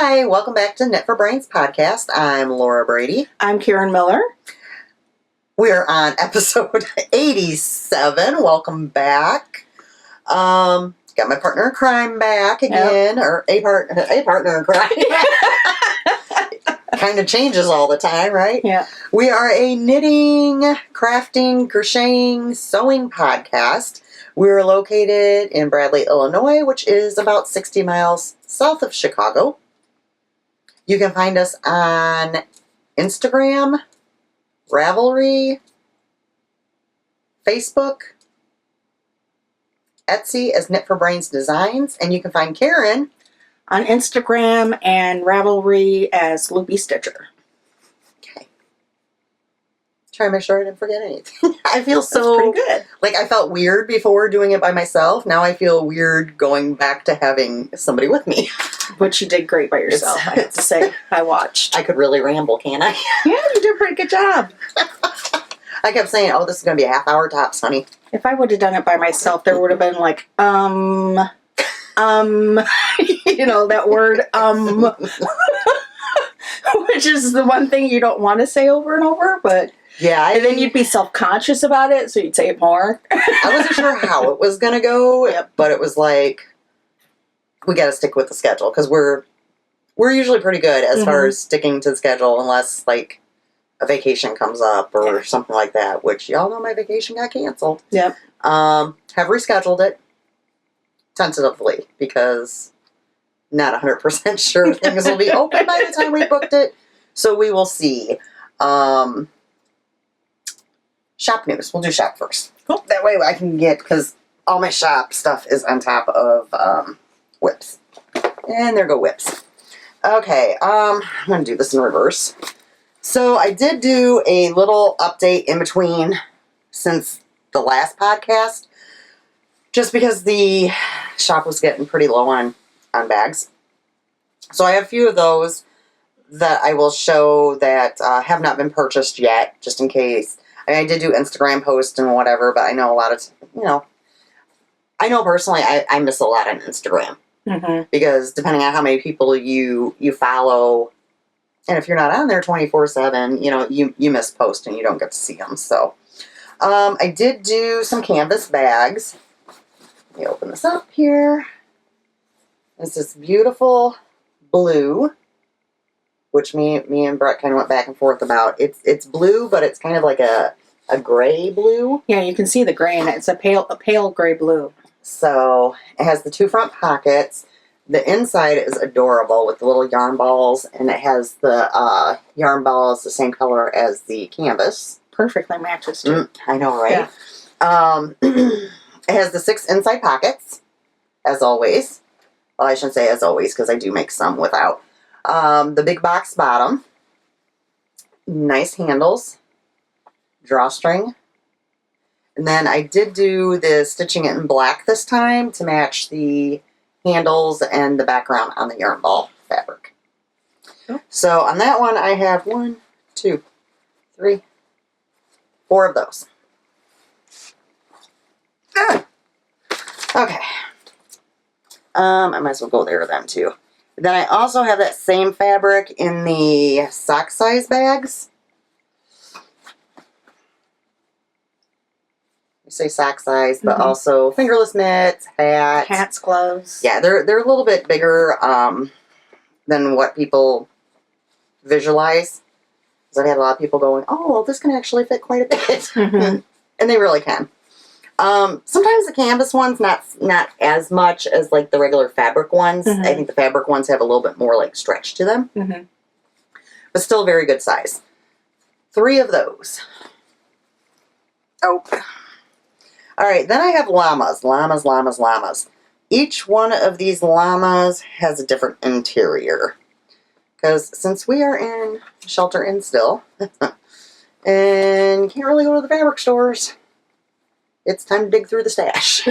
Hi, welcome back to Knit for Brains podcast. I'm Laura Brady. I'm Karen Miller. We're on episode 87. Welcome back. Got my partner in crime back again, or a partner in crime. Kind of changes all the time, right? Yeah. We are a knitting, crafting, crocheting, sewing podcast. We're located in Bradley, Illinois, which is about 60 miles south of Chicago. You can find us on Instagram, Ravelry, Facebook, Etsy as Knit for Brains Designs, and you can find Karen On Instagram and Ravelry as Loopy Stitcher. Okay. Try to make sure I didn't forget anything. I feel so That's pretty good. like I felt weird before doing it by myself. Now I feel weird going back to having somebody with me. But you did great by yourself, I have to say. I watched. I could really ramble, can't I? Yeah, you did a pretty good job. I kept saying, oh, this is going to be a half hour tops, honey. If I would have done it by myself, there would have been like, you know, that word, which is the one thing you don't want to say over and over, but Yeah. and then you'd be self-conscious about it, so you'd say it more. I wasn't sure how it was going to go, Yep. but it was like, we got to stick with the schedule because we're usually pretty good as far as sticking to the schedule unless like a vacation comes up or something like that, which y'all know my vacation got canceled. Yep. Have rescheduled it tentatively because not 100% sure things will be open by the time we booked it. So we will see. Shop news. We'll do shop first. Cool. That way I can get, because all my shop stuff is on top of whips. And there go whips. Okay, I'm going to do this in reverse. So I did do a little update in between since the last podcast, just because the shop was getting pretty low on bags. So I have a few of those that I will show that have not been purchased yet, just in case. I did do Instagram posts and whatever, but I know a lot of, I know personally I miss a lot on Instagram. Because depending on how many people you follow, and if you're not on there 24/7, you miss posts and you don't get to see them. So I did do some canvas bags. Let me open this up here. It's this beautiful blue, which me and Brett kind of went back and forth about. It's blue, but it's kind of like a gray blue. Yeah, you can see the gray in it. It's a pale gray blue. So it has the two front pockets. The inside is adorable with the little yarn balls, and it has the yarn balls the same color as the canvas. Perfectly matches too. I know, right? Yeah. It has the 6 inside pockets, as always. Well, I shouldn't say as always, because I do make some without. The big box bottom. Nice handles. Drawstring. And then I did do the stitching it in black this time to match the handles and the background on the yarn ball fabric. Oh. So on that one I have 1, 2, 3, 4 of those. Okay. I might as well go there then too. Then I also have that same fabric in the sock size bags. I say sock size, but also fingerless mitts, hats, gloves. Yeah, they're a little bit bigger than what people visualize. Because I've had a lot of people going, "Oh, well, this can actually fit quite a bit," and they really can. Sometimes the canvas ones not as much as like the regular fabric ones. I think the fabric ones have a little bit more like stretch to them, but still very good size. 3 of those. Oh. All right, then I have llamas. Each one of these llamas has a different interior. Because since we are in shelter in still, and you can't really go to the fabric stores, it's time to dig through the stash.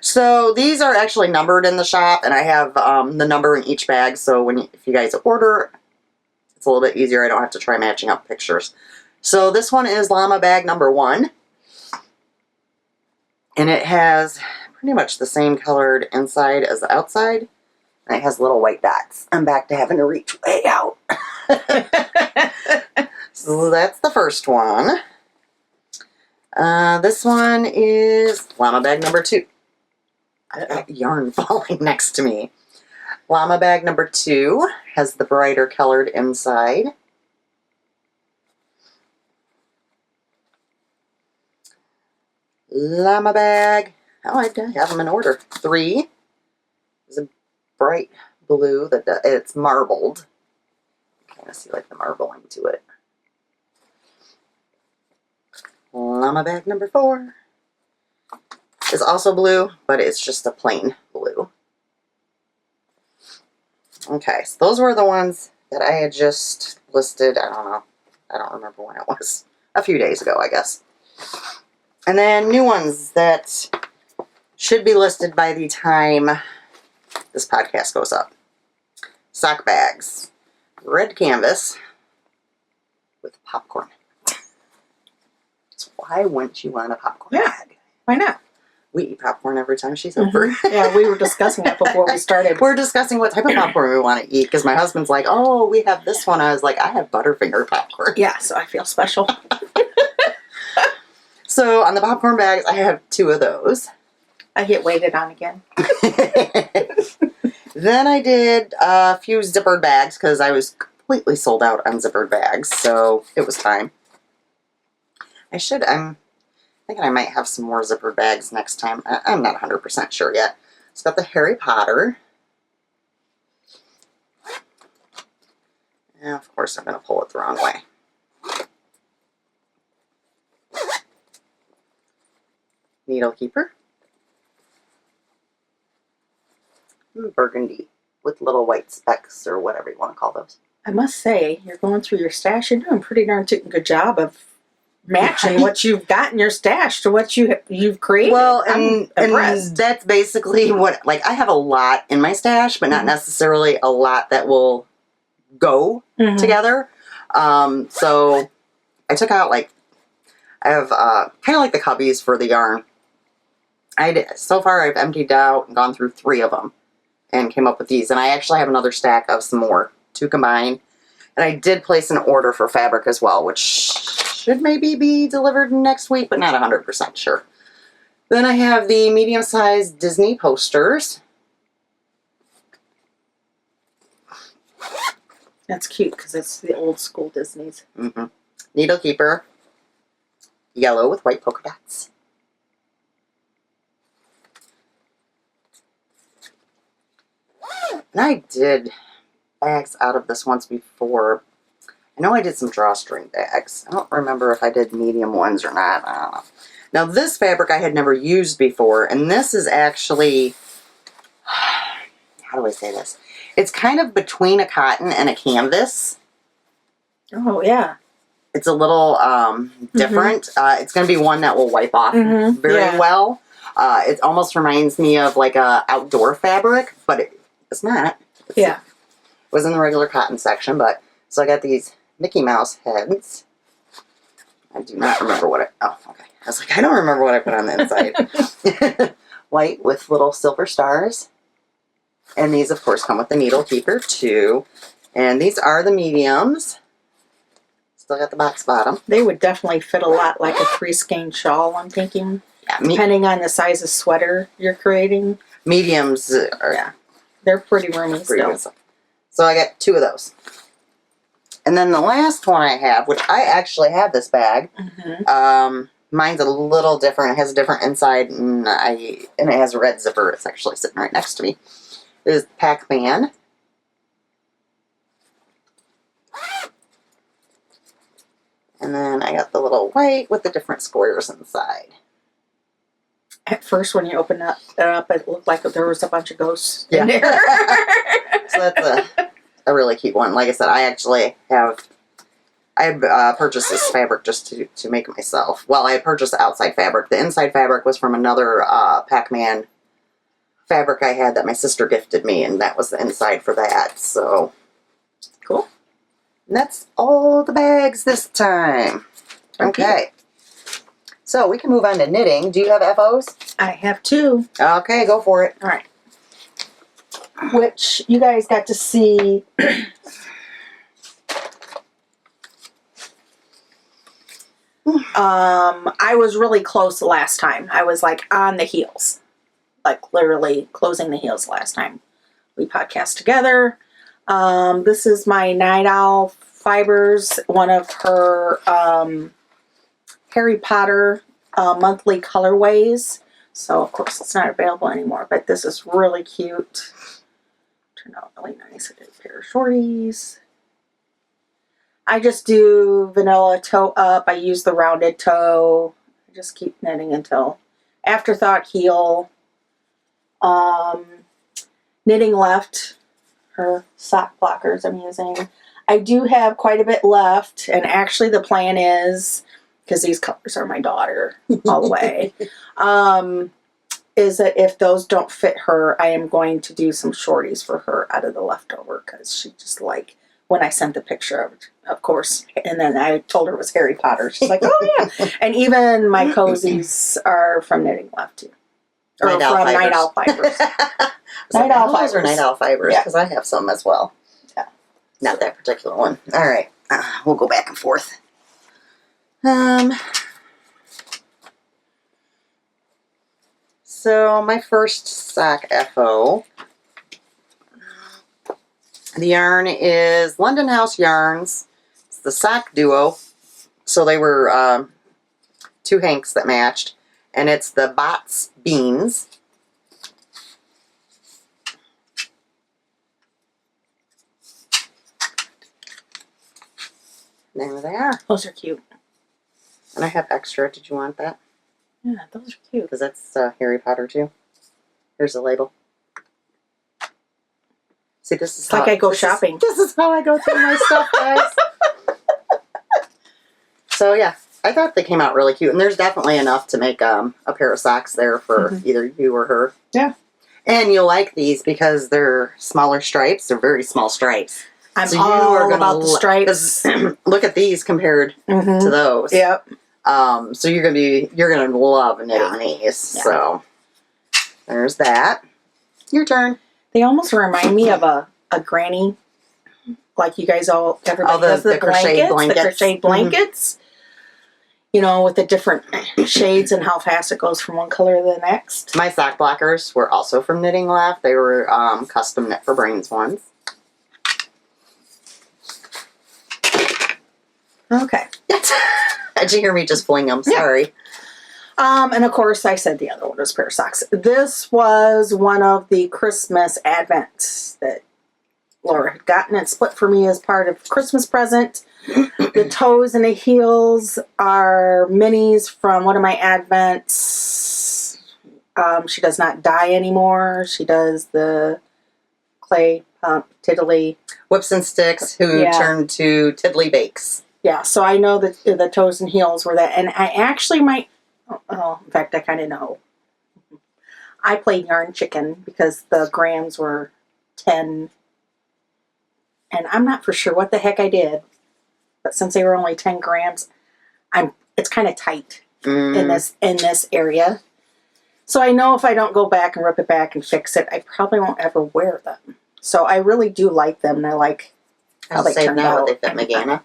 So these are actually numbered in the shop, and I have the number in each bag, so if you guys order, it's a little bit easier. I don't have to try matching up pictures. So this one is llama bag number 1. And it has pretty much the same colored inside as the outside. And it has little white dots. I'm back to having to reach way out. So that's the first one. This one is llama bag number 2. I got yarn falling next to me. Llama bag number 2 has the brighter colored inside. Llama bag, oh, I have them in order. 3 is a bright blue that it's marbled. You kind of see like the marbling to it. Llama bag number 4 is also blue, but it's just a plain blue. Okay, so those were the ones that I had just listed. I don't know. I don't remember when it was. A few days ago, I guess. And then new ones that should be listed by the time this podcast goes up. Sock bags. Red canvas with popcorn. So why wouldn't you want a popcorn bag? Why not? We eat popcorn every time she's over. Yeah, we were discussing it before we started. We're discussing what type of popcorn we want to eat because my husband's like, oh, we have this one. I was like, I have Butterfinger popcorn. Yeah, so I feel special. So on the popcorn bags, I have 2 of those. I get waited on again. Then I did a few zippered bags because I was completely sold out on zippered bags, so it was time. I'm thinking I might have some more zippered bags next time. I'm not 100% sure yet. It's got the Harry Potter. And of course I'm going to pull it the wrong way. Needle Keeper. Burgundy with little white specks or whatever you want to call those. I must say, you're going through your stash. You're doing a pretty darn good job of matching what you've got in your stash to what you've created. Well, I'm and that's basically what, like, I have a lot in my stash, but not necessarily a lot that will go together. So I took out, like, I have kind of like the cubbies for the yarn. So far I've emptied out and gone through 3 of them and came up with these. And I actually have another stack of some more to combine. And I did place an order for fabric as well, which should maybe be delivered next week, but not 100% sure. Then I have the medium-sized Disney posters. That's cute because it's the old school Disney's. Needle Keeper. Yellow with white polka dots. And I did bags out of this once before. I know I did some drawstring bags. I don't remember if I did medium ones or not. I don't know. Now this fabric I had never used before, and this is actually, how do I say this? It's kind of between a cotton and a canvas. Oh, yeah. It's a little different. It's going to be one that will wipe off very well. It almost reminds me of like a outdoor fabric, but it's not. It was in the regular cotton section, but so I got these Mickey Mouse heads. I do not remember what oh, okay. I was like, I don't remember what I put on the inside. White with little silver stars. And these, of course, come with the Needle Keeper, too. And these are the mediums. Still got the box bottom. They would definitely fit a lot like a 3-skein shawl, I'm thinking. Yeah, depending on the size of sweater you're creating. Mediums are... They're pretty roomy still. So I got 2 of those. And then the last one I have, which I actually have this bag. Mine's a little different. It has a different inside, and it has a red zipper. It's actually sitting right next to me. Is Pac-Man. And then I got the little white with the different squares inside. At first, when you opened it up, it looked like there was a bunch of ghosts in there. So that's a really cute one. Like I said, I actually have... I purchased this fabric just to make it myself. Well, I purchased the outside fabric. The inside fabric was from another Pac-Man fabric I had that my sister gifted me, and that was the inside for that. So, cool. And that's all the bags this time. Okay. So, we can move on to knitting. Do you have FOs? I have 2. Okay, go for it. All right. which you guys got to see. I was really close the last time. I was like on the heels, like literally closing the heels last time we podcast together. This is my Night Owl Fibers, one of her Harry Potter monthly colorways. So of course it's not available anymore, but this is really cute. Turned out really nice. I did a pair of shorties. I just do vanilla toe up. I use the rounded toe. I just keep knitting until Afterthought heel. Knitting left. Her sock blockers I'm using. I do have quite a bit left, and actually the plan is, because these colors are my daughter all the way, is that if those don't fit her, I am going to do some shorties for her out of the leftover, because she just like, when I sent the picture of course, and then I told her it was Harry Potter, she's like, oh yeah. And even my cozies are from Knitting Left too. Or Night Owl from Fibers. Night Owl Fibers. Night Owl Fibers. Or Fibers. Night Owl Fibers, because I have some as well. Yeah. Not that particular one. All right. We'll go back and forth. So my first sock FO. The yarn is London House Yarns. It's the sock duo. So they were 2 hanks that matched. And it's the Bots Beans. There they are. Those are cute. And I have extra. Did you want that? Yeah, those are cute. Because that's Harry Potter too. Here's the label. See, this is It's like I go shopping. This is how I go through my stuff, guys. So yeah, I thought they came out really cute, and there's definitely enough to make a pair of socks there for either you or her. Yeah. And you'll like these because they're smaller stripes. They're very small stripes. I'm so all you are gonna about the stripes. Look at these compared to those. Yep. So you're gonna love knitting these. Yeah. So there's that. Your turn. They almost remind me of a granny, like you guys everybody does the crocheted blankets. The crocheted blankets. You know, with the different shades and how fast it goes from one color to the next. My sock blockers were also from Knitting Left. They were custom knit for Brains ones. Okay. Did you hear me just fling them? Sorry. And of course, I said the other one was a pair of socks. This was one of the Christmas advents that Laura had gotten and split for me as part of Christmas present. The toes and the heels are minis from one of my advents. She does not dye anymore. She does the clay pump tiddly. Whips and Sticks, who turned to Tiddly Bakes. Yeah, so I know that the toes and heels were that. And I actually might, in fact, I kind of know. I played Yarn Chicken because the grams were 10. And I'm not for sure what the heck I did. But since they were only 10 grams, it's kind of tight in this area. So I know if I don't go back and rip it back and fix it, I probably won't ever wear them. So I really do like them, and I like how they turned out. They fit Megana?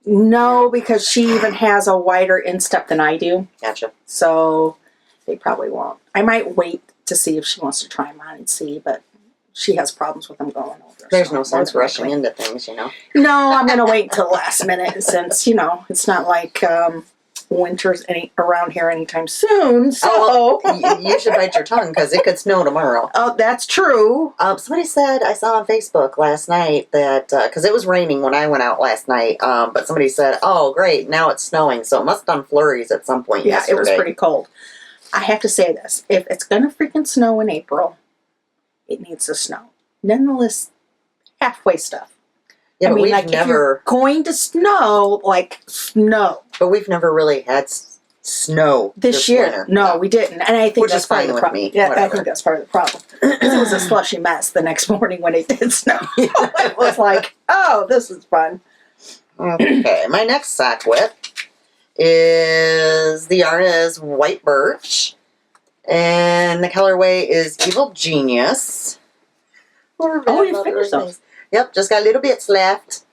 No, because she even has a wider instep than I do. Gotcha. So they probably won't. I might wait to see if she wants to try them on and see, but she has problems with them going over. There's no sense rushing into things, you know. No, I'm going to wait until the last minute since, you know, it's not like winter's around here anytime soon. So you should bite your tongue because it could snow tomorrow. Oh, that's true. Somebody said, I saw on Facebook last night that, because it was raining when I went out last night, but somebody said, oh, great, now it's snowing. So it must have done flurries at some point yesterday. It was pretty cold. I have to say this. If it's going to freaking snow in April, it needs to snow. Nonetheless, halfway stuff. Yeah, I mean, we've like never, if you're going to snow, like snow. But we've never really had snow this year. Winter. No, we didn't. And I think which that's is fine part of the with problem. me. Yeah, Whatever. I think that's part of the problem. It was a slushy mess the next morning when it did snow. It was like, oh, this is fun. Okay, my next sock whip is, the yarn is White Birch, and the colorway is Evil Genius. Or Oh, you other finished those. things. Yep, just got little bits left.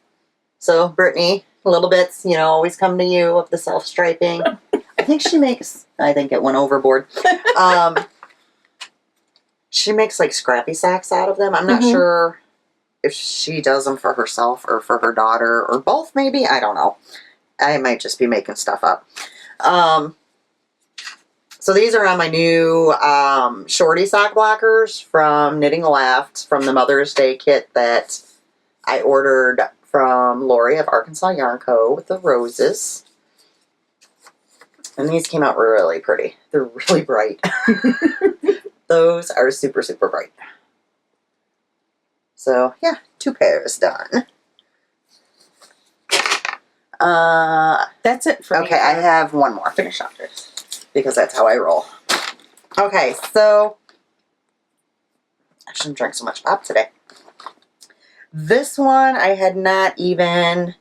So, Brittany, little bits, always come to you of the self-striping. I think it went overboard. She makes like scrappy sacks out of them. I'm not sure if she does them for herself or for her daughter or both maybe. I don't know. I might just be making stuff up. So these are on my new shorty sock blockers from Knitting Left from the Mother's Day kit that I ordered from Lori of Arkansas Yarn Co. with the roses. And these came out really pretty. They're really bright. Those are super, super bright. So, yeah, 2 pairs done. That's it for me. Okay, I have one more. Finish off this. Because that's how I roll. Okay, so I shouldn't drink so much pop today. This one I had not even...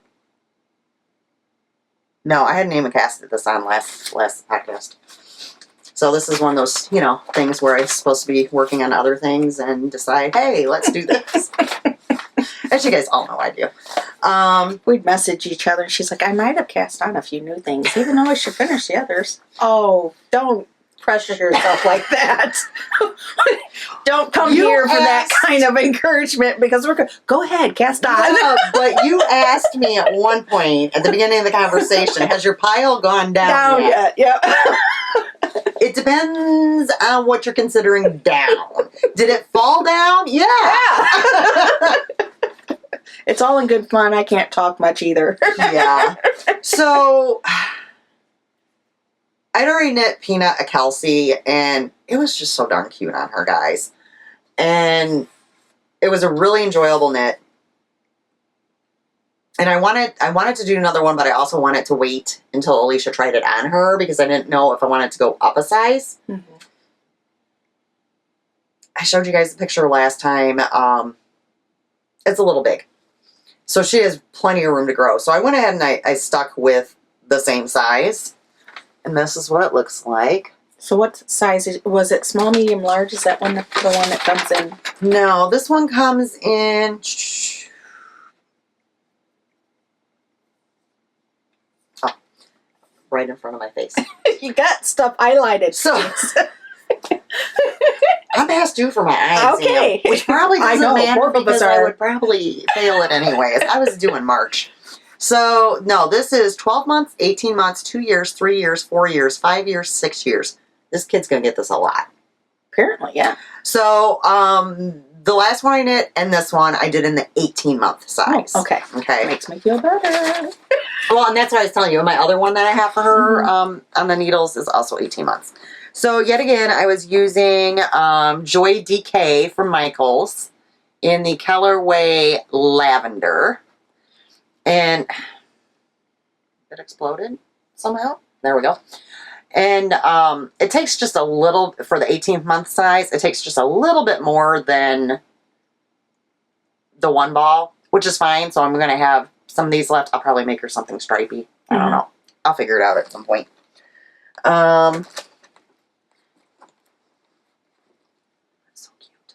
No, I hadn't even casted this on last podcast. So this is one of those, things where I'm supposed to be working on other things and decide, hey, let's do this. As you guys all know I do. We'd message each other and she's like, I might have cast on a few new things, even though I should finish the others. Oh, don't pressure yourself like that. Don't come here for that kind of encouragement because we're going to go ahead, cast on. Yeah, but you asked me at one point at the beginning of the conversation, has your pile gone down yet? Yep. It depends on what you're considering down. Did it fall down? Yeah. It's all in good fun. I can't talk much either. Yeah. So, I'd already knit Peanut a Kelsey, and it was just so darn cute on her, guys. And it was a really enjoyable knit. And I wanted to do another one, but I also wanted to wait until Alisha tried it on her because I didn't know if I wanted to go up a size. Mm-hmm. I showed you guys the picture last time. It's a little big. So she has plenty of room to grow. So I went ahead and I stuck with the same size. And this is what it looks like. So what size was it? Small, medium, large? Is that the one that comes in? No, this one comes in... Oh, right in front of my face. You got stuff highlighted. So... I'm past due for my eye okay. exam, which probably doesn't matter because I would probably fail it anyways. I was due in March. So, no, this is 12 months, 18 months, 2 years, 3 years, 4 years, 5 years, 6 years. This kid's going to get this a lot. Apparently, yeah. So, the last one I knit and this one I did in the 18-month size. Oh, okay. Okay. Makes me feel better. Well, and that's what I was telling you. My other one that I have for her on the needles is also 18 months. So, yet again, I was using Joy DK from Michaels in the colorway Lavender. And it exploded somehow. There we go. And it takes just a little, for the 18th month size, it takes just a little bit more than the one ball, which is fine. So I'm going to have some of these left. I'll probably make her something stripey. I don't know. I'll figure it out at some point. So cute.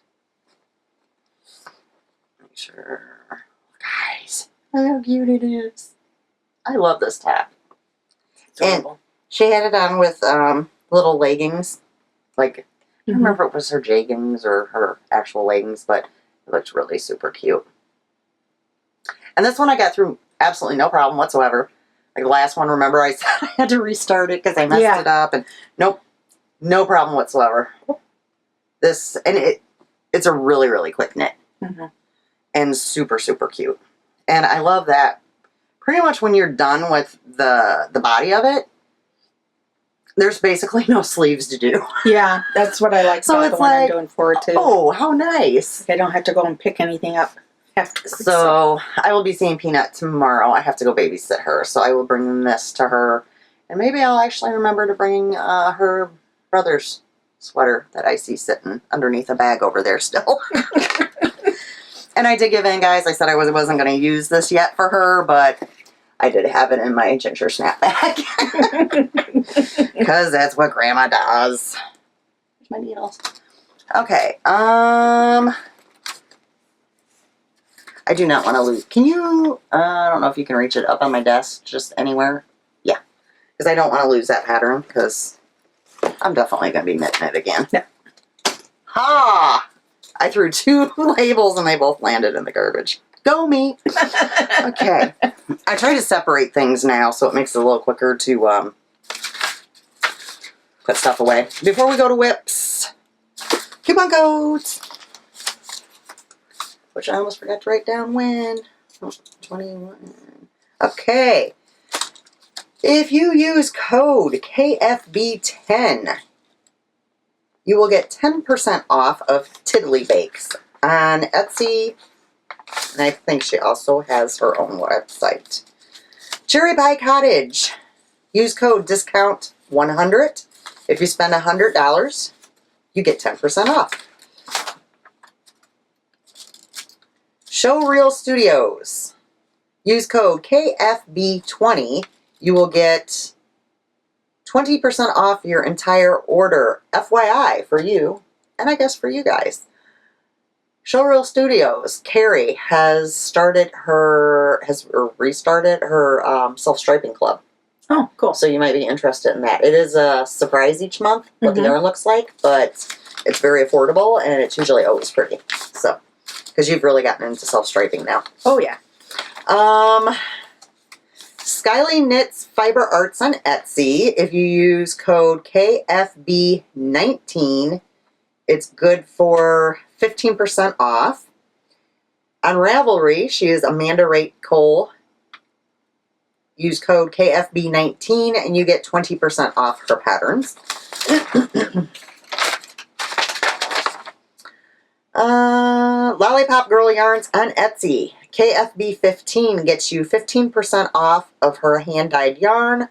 Make sure. Guys, look how cute it is. I love this top. And she had it on with little leggings. Like, I don't remember if it was her jeggings or her actual leggings, but it looks really super cute. And this one I got through absolutely no problem whatsoever. Like the last one, remember I said I had to restart it because I messed it up. And nope, no problem whatsoever. This, and it's a really, really quick knit. And super, super cute. And I love that pretty much when you're done with the body of it, there's basically no sleeves to do. Yeah, that's what I like about the one I'm doing for it too. Oh, how nice. I don't have to go and pick anything up afterwards. So I will be seeing Peanut tomorrow. I have to go babysit her, so I will bring this to her. And maybe I'll actually remember to bring her brother's sweater that I see sitting underneath a bag over there still. And I did give in, guys. I said I wasn't going to use this yet for her, but I did have it in my ginger snapback. Because that's what Grandma does. Here's my needles. Okay. I do not want to lose. Can you, I don't know if you can reach it up on my desk, just anywhere. Yeah. Because I don't want to lose that pattern, because I'm definitely going to be knitting it again. Yeah. Ha! I threw 2 labels and they both landed in the garbage. Go me! Okay. I try to separate things now, so it makes it a little quicker to put stuff away. Before we go to whips, coupon codes! Which I almost forgot to write down when. Oh, 21. Okay. If you use code KFB10, you will get 10% off of Tiddly Bakes on Etsy. And I think she also has her own website. Cherry Pie Cottage. Use code discount100. If you spend $100, you get 10% off. Showreel Studios. Use code KFB20. You will get 20% off your entire order. FYI for you, and I guess for you guys. Showreel Studios. Carrie has restarted her self-striping club. Oh, cool. So you might be interested in that. It is a surprise each month what the yarn looks like, but it's very affordable and it's usually always pretty. So, because you've really gotten into self-striping now. Oh yeah. Skyly Knits Fiber Arts on Etsy. If you use code KFB19, it's good for 15% off. On Ravelry, she is Amanda Rate Cole. Use code KFB19 and you get 20% off her patterns. Lollipop Girl Yarns on Etsy. KFB15 gets you 15% off of her hand-dyed yarn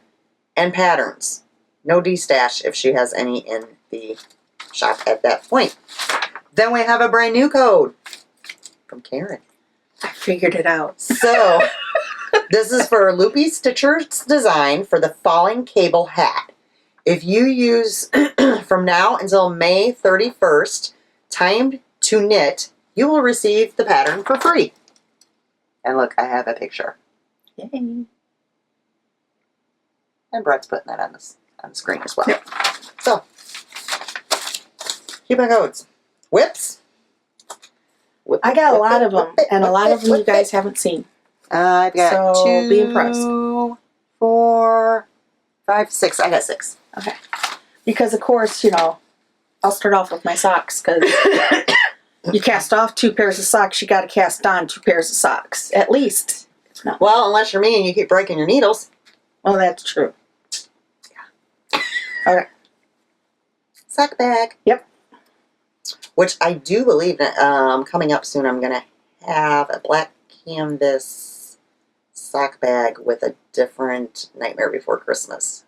and patterns. No D-stash if she has any in the shop at that point. Then we have a brand new code from Karen. I figured it out. So, this is for Loopy Stitcher's design for the falling cable hat. If you use from now until May 31st, timed to knit, you will receive the pattern for free. And look, I have a picture. Yay. And Brett's putting that on the screen as well. Yep. So, coupon codes. Whips. Whip, I got a lot of them, whip, and a lot of them you whip, guys haven't seen. I've got So, 2, be impressed. 4, 5, 6. I got 6. Okay. Because, of course, I'll start off with my socks, because you cast off 2 pairs of socks, you got to cast on 2 pairs of socks, at least. No. Well, unless you're me and you keep breaking your needles. Well, that's true. Yeah. Okay. Sock bag. Yep. Which I do believe that coming up soon I'm going to have a black canvas sock bag with a different Nightmare Before Christmas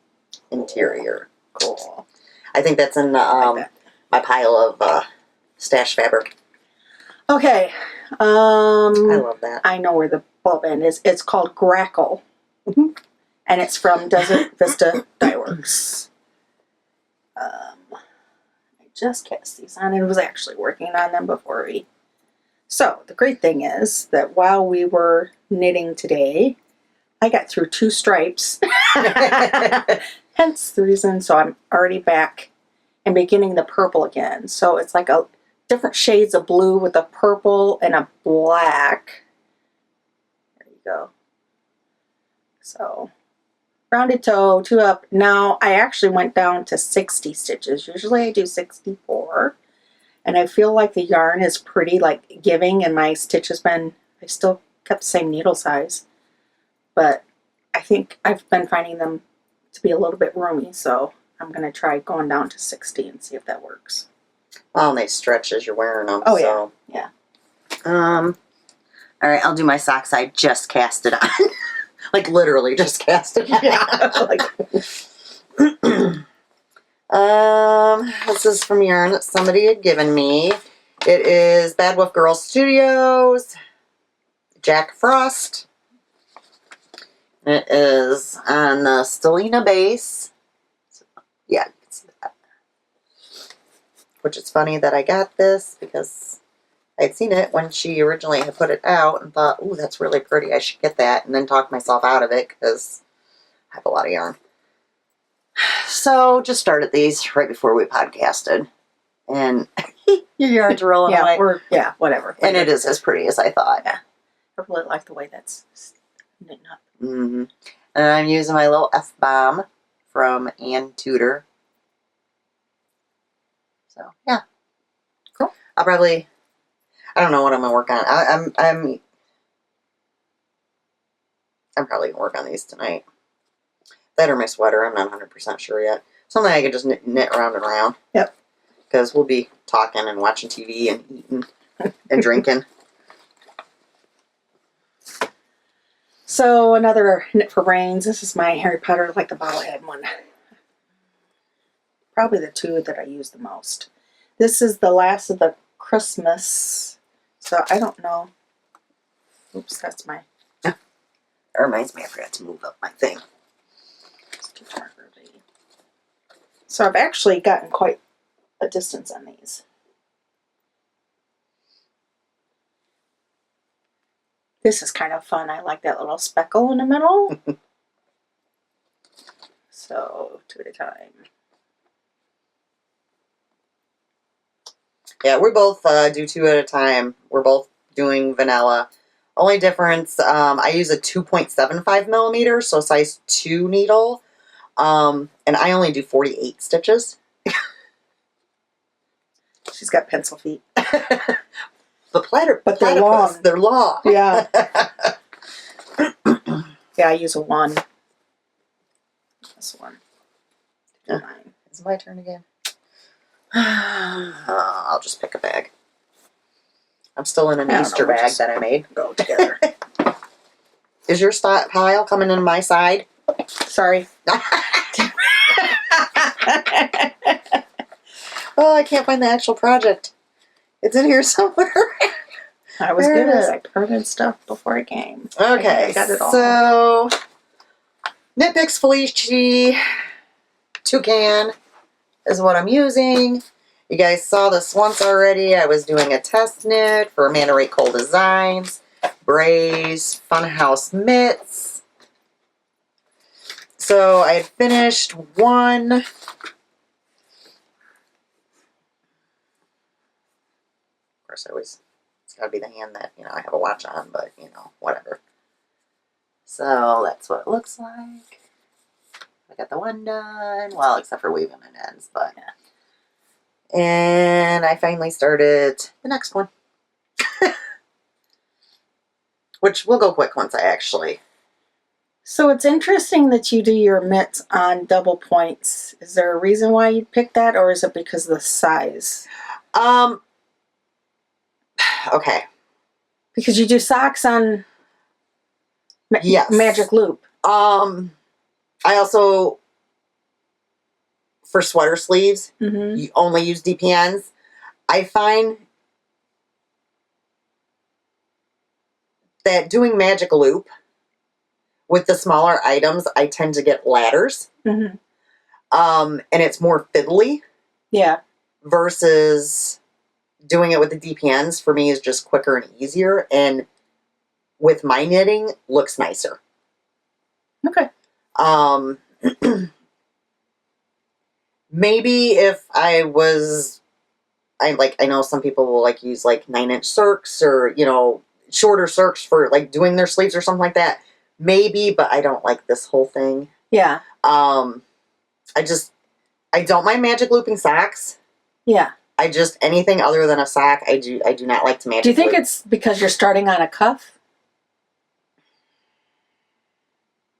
interior. Cool. I think that's in Like my pile of stash fabric. Okay. I love that. I know where the bulb end is. It's called Grackle. Mm-hmm. And it's from Desert Vista Dye Works. I just cast these on and was actually working on them before we... So, the great thing is that while we were knitting today, I got through 2 stripes. Hence the reason, so I'm already back and beginning the purple again. So it's like a different shades of blue with a purple and a black. There you go. So, rounded toe, 2 up. Now, I actually went down to 60 stitches. Usually I do 64. And I feel like the yarn is pretty, like, giving, and my stitch has been, I still kept the same needle size. But I think I've been finding them to be a little bit roomy, so I'm going to try going down to 60 and see if that works. Well, and they stretch as you're wearing them. Oh, so. yeah. All right, I'll do my socks. I just cast it on. Like, literally just cast it on. Yeah. This is from yarn that somebody had given me. It is Bad Wolf Girl Studios, Jack Frost. It is on the Stellina base. Yeah, you can see that. Which is funny that I got this because I'd seen it when she originally had put it out and thought, ooh, that's really pretty. I should get that. And then talked myself out of it because I have a lot of yarn. So just started these right before we podcasted. And your yarn's rolling away. Whatever. And it is as pretty as I thought. Yeah. I really like the way that's knitting up. Mm-hmm. And I'm using my little F-bomb from Ann Tudor. So, yeah. Cool. I don't know what I'm going to work on. I'm probably going to work on these tonight. That or my sweater. I'm not 100% sure yet. Something I can just knit around and around. Yep. Because we'll be talking and watching TV and eating and drinking. So another knit for brains. This is my Harry Potter like the bobblehead one. Probably the two that I use the most. This is the last of the Christmas. So I don't know. Oops, that's my... That reminds me, I forgot to move up my thing. So I've actually gotten quite a distance on these. This is kind of fun. I like that little speckle in the middle. So, 2 at a time. Yeah, we both do 2 at a time. We're both doing vanilla. Only difference, I use a 2.75 millimeter, so size 2 needle. And I only do 48 stitches. She's got pencil feet. But they're long. They're long. Yeah. Yeah, I use a 1. This one. It's my turn again. I'll just pick a bag. I'm still in an Easter bag that I made. Go together. Is your pile coming in my side? Sorry. Oh, I can't find the actual project. It's in here somewhere. I was good as I printed stuff before I came. Okay, I got it all. So Knit Picks Felici Toucan is what I'm using. You guys saw this once already. I was doing a test knit for Amanda Rate Cole Designs, Bray's Funhouse Mitts. So I had finished one. Of course, it's got to be the hand that, I have a watch on, but, whatever. So that's what it looks like. I got the one done. Well, except for weaving and ends, but yeah. And I finally started the next one. Which will go quick once I actually... So it's interesting that you do your mitts on double points. Is there a reason why you picked that, or is it because of the size? Okay. Because you do socks on yes. Magic Loop. I also, for sweater sleeves, you only use DPNs. I find that doing Magic Loop with the smaller items, I tend to get ladders. And it's more fiddly. Yeah. Versus doing it with the DPNs, for me, is just quicker and easier. And with my knitting, looks nicer. Okay. Maybe if I know some people will use 9-inch circs or, shorter circs for doing their sleeves or something like that. Maybe, but I don't like this whole thing. Yeah. I don't mind magic looping socks. Yeah. Anything other than a sock, I do not like to magic loop. Do you think it's because you're starting on a cuff?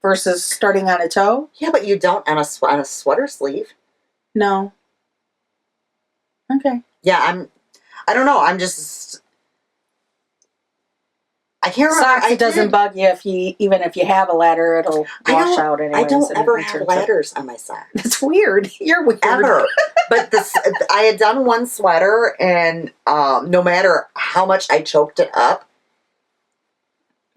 Versus starting on a toe? Yeah, but you don't on a sweater sleeve. No. Okay. Yeah, I don't know. I'm just... I can't remember. Socks, it doesn't bug you even if you have a ladder, it'll wash out anyways. I don't ever have ladders on my socks. That's weird. You're weird. Ever. But I had done one sweater, and no matter how much I choked it up,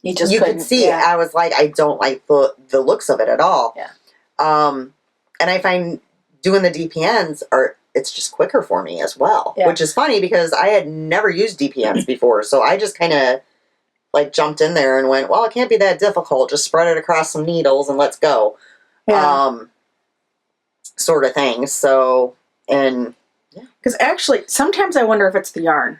you could see it. I was like, I don't like the looks of it at all. Yeah. And I find doing the DPNs it's just quicker for me as well. Yeah. Which is funny because I had never used DPNs before, so I just kind of like jumped in there and went, well, it can't be that difficult. Just spread it across some needles and let's go. Yeah. Sort of thing. So, and because actually, sometimes I wonder if it's the yarn.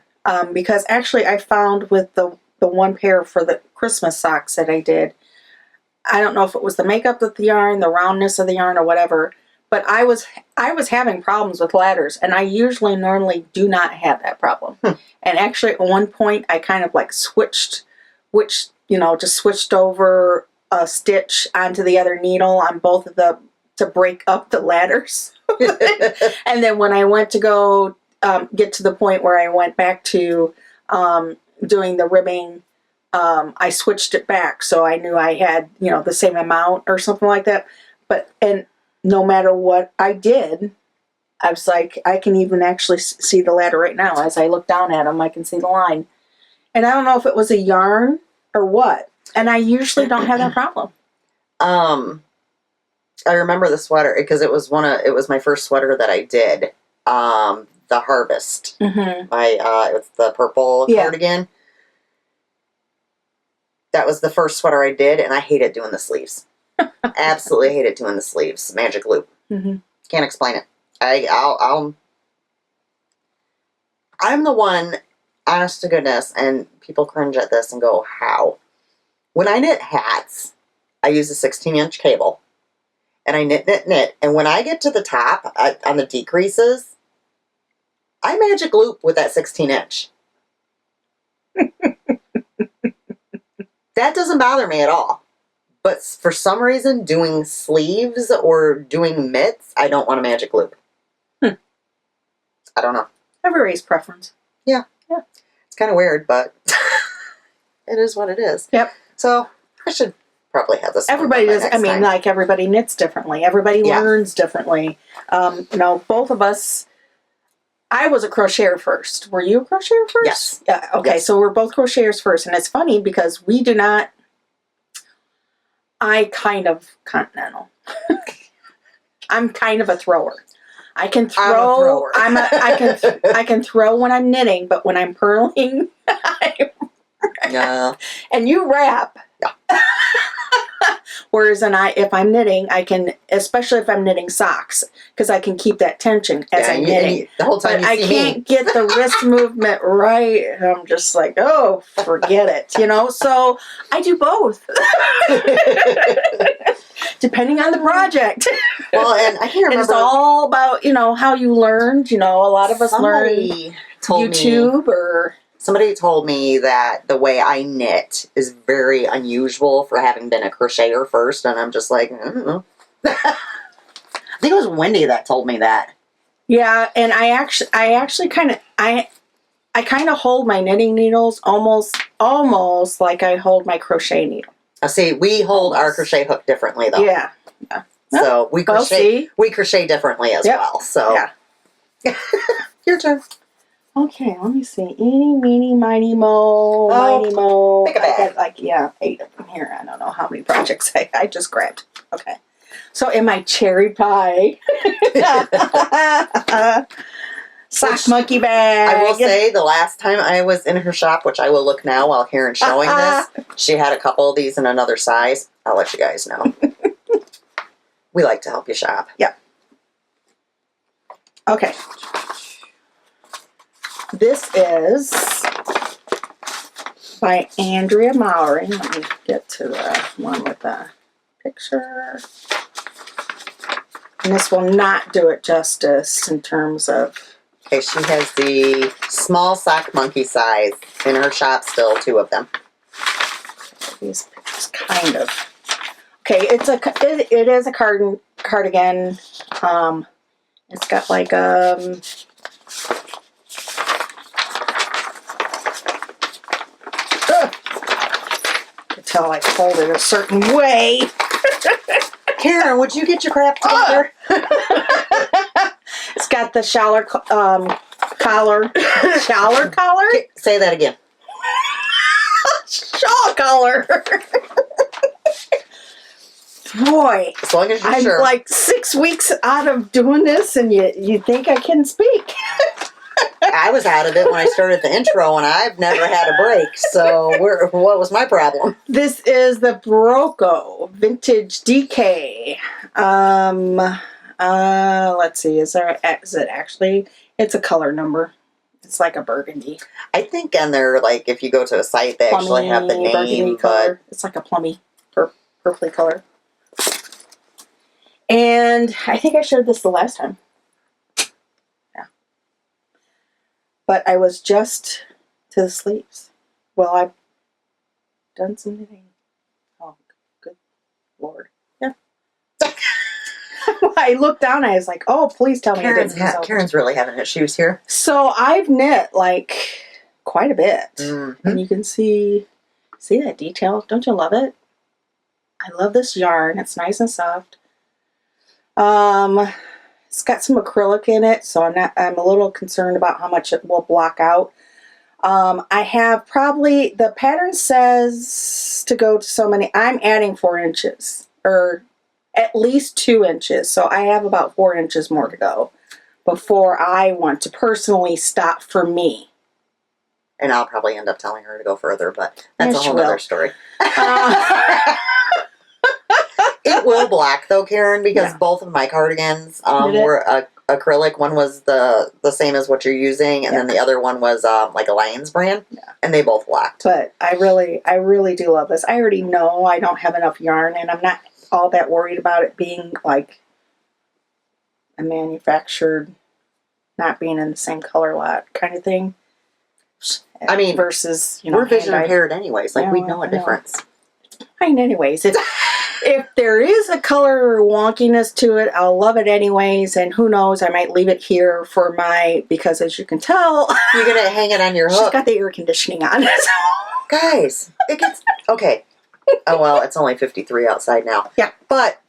Because actually, I found with the one pair for the Christmas socks that I did, I don't know if it was the makeup of the yarn, the roundness of the yarn, or whatever. But I was having problems with ladders, and I normally do not have that problem. And actually, at one point, I kind of like switched over a stitch onto the other needle on both of the to break up the ladders. And then when I went to go get to the point where I went back to doing the ribbing, I switched it back so I knew I had the same amount or something like that. And no matter what I did, I was like, I can even actually see the ladder right now. As I look down at them, I can see the line. And I don't know if it was a yarn or what. And I usually don't have that problem. I remember the sweater because it was my first sweater that I did. The Harvest. Mm-hmm. It's the purple cardigan. That was the first sweater I did, and I hated doing the sleeves. Absolutely hated doing the sleeves. Magic loop. Mm-hmm. Can't explain it. I'm the one, honest to goodness, and people cringe at this and go, how? When I knit hats, I use a 16-inch cable. And I knit. And when I get to the top, on the decreases, I magic loop with that 16-inch. That doesn't bother me at all. But for some reason, doing sleeves or doing mitts, I don't want a magic loop. I don't know. Everybody's preference. Yeah. It's kind of weird, but it is what it is. Yep. So I should probably have this. Everybody does. I mean, like everybody knits differently. Everybody learns differently. Both of us. I was a crocheter first. Were you a crocheter first? Yes. Yeah. Okay. Yes. So we're both crocheters first, and it's funny because we do not. I kind of continental. I'm kind of a thrower. I can throw. I can throw when I'm knitting, but when I'm purling, yeah. And you wrap. Yeah. Whereas if I'm knitting, I can, especially if I'm knitting socks, because I can keep that tension as I'm knitting. The whole time but I can't get the wrist movement right. And I'm just like, oh, forget it, So I do both, depending on the project. Well, and I can't remember. And it's all about how you learned. A lot of us learn YouTube or. Somebody told me that the way I knit is very unusual for having been a crocheter first, and I'm just like, I don't know. I think it was Wendy that told me that. Yeah, and I actually kind of hold my knitting needles almost like I hold my crochet needle. See, we hold our crochet hook differently though. Yeah. So we crochet differently as well. So yeah. Your turn. Okay, let me see. Eeny, meeny, miny, mo, miny, mo. Pick a bag. I got 8 of them here. I don't know how many projects I just grabbed. Okay. So in my cherry pie sock monkey bag. I will say the last time I was in her shop, which I will look now while Karen's showing this, she had a couple of these in another size. I'll let you guys know. We like to help you shop. Yep. Okay. This is by Andrea Mowry. Let me get to the one with the picture. And this will not do it justice in terms of... Okay, she has the small sock monkey size in her shop still, 2 of them. These pictures kind of... Okay, it is a cardigan. It's got like tell I fold it a certain way. Karen, would you get your crap together? It's got the collar. Shaller collar? Say that again. Shawl collar. Boy, As long as you're I'm sure. like 6 weeks out of doing this, and you think I can speak. I was out of it when I started the intro, and I've never had a break. So what was my problem? This is the Broco Vintage DK. Let's see. Is it actually? It's a color number. It's like a burgundy. I think on their, like, if you go to a site, they actually have the name, burgundy but color. It's like a plummy, purpley color. And I think I showed this the last time. Yeah. But I was just to the sleeves. Well, I've done some knitting. Oh, good Lord. Yeah. I looked down and I was like, oh, please tell me I didn't use Karen's really having issues here. So I've knit like quite a bit. Mm-hmm. And you can see that detail. Don't you love it? I love this yarn. It's nice and soft. It's got some acrylic in it, so I'm a little concerned about how much it will block out. I have probably, the pattern says to go to so many. I'm adding 4 inches, or at least 2 inches. So I have about 4 inches more to go before I want to personally stop for me. And I'll probably end up telling her to go further, but that's Yes, a whole other story. It will block though, Karen, because both of my cardigans were acrylic. One was the same as what you're using, and then the other one was like a Lions brand, and they both blocked. But I really do love this. I already know I don't have enough yarn, and I'm not all that worried about it being like a manufactured, not being in the same color lot kind of thing. I mean, versus, we're vision impaired anyways. Like, we know a difference. Fine, anyways. If there is a color wonkiness to it, I'll love it anyways. And who knows, I might leave it here for because as you can tell, you're going to hang it on your hook. She's got the air conditioning on. Guys, it gets, okay. Oh, well, it's only 53 outside now. Yeah. But,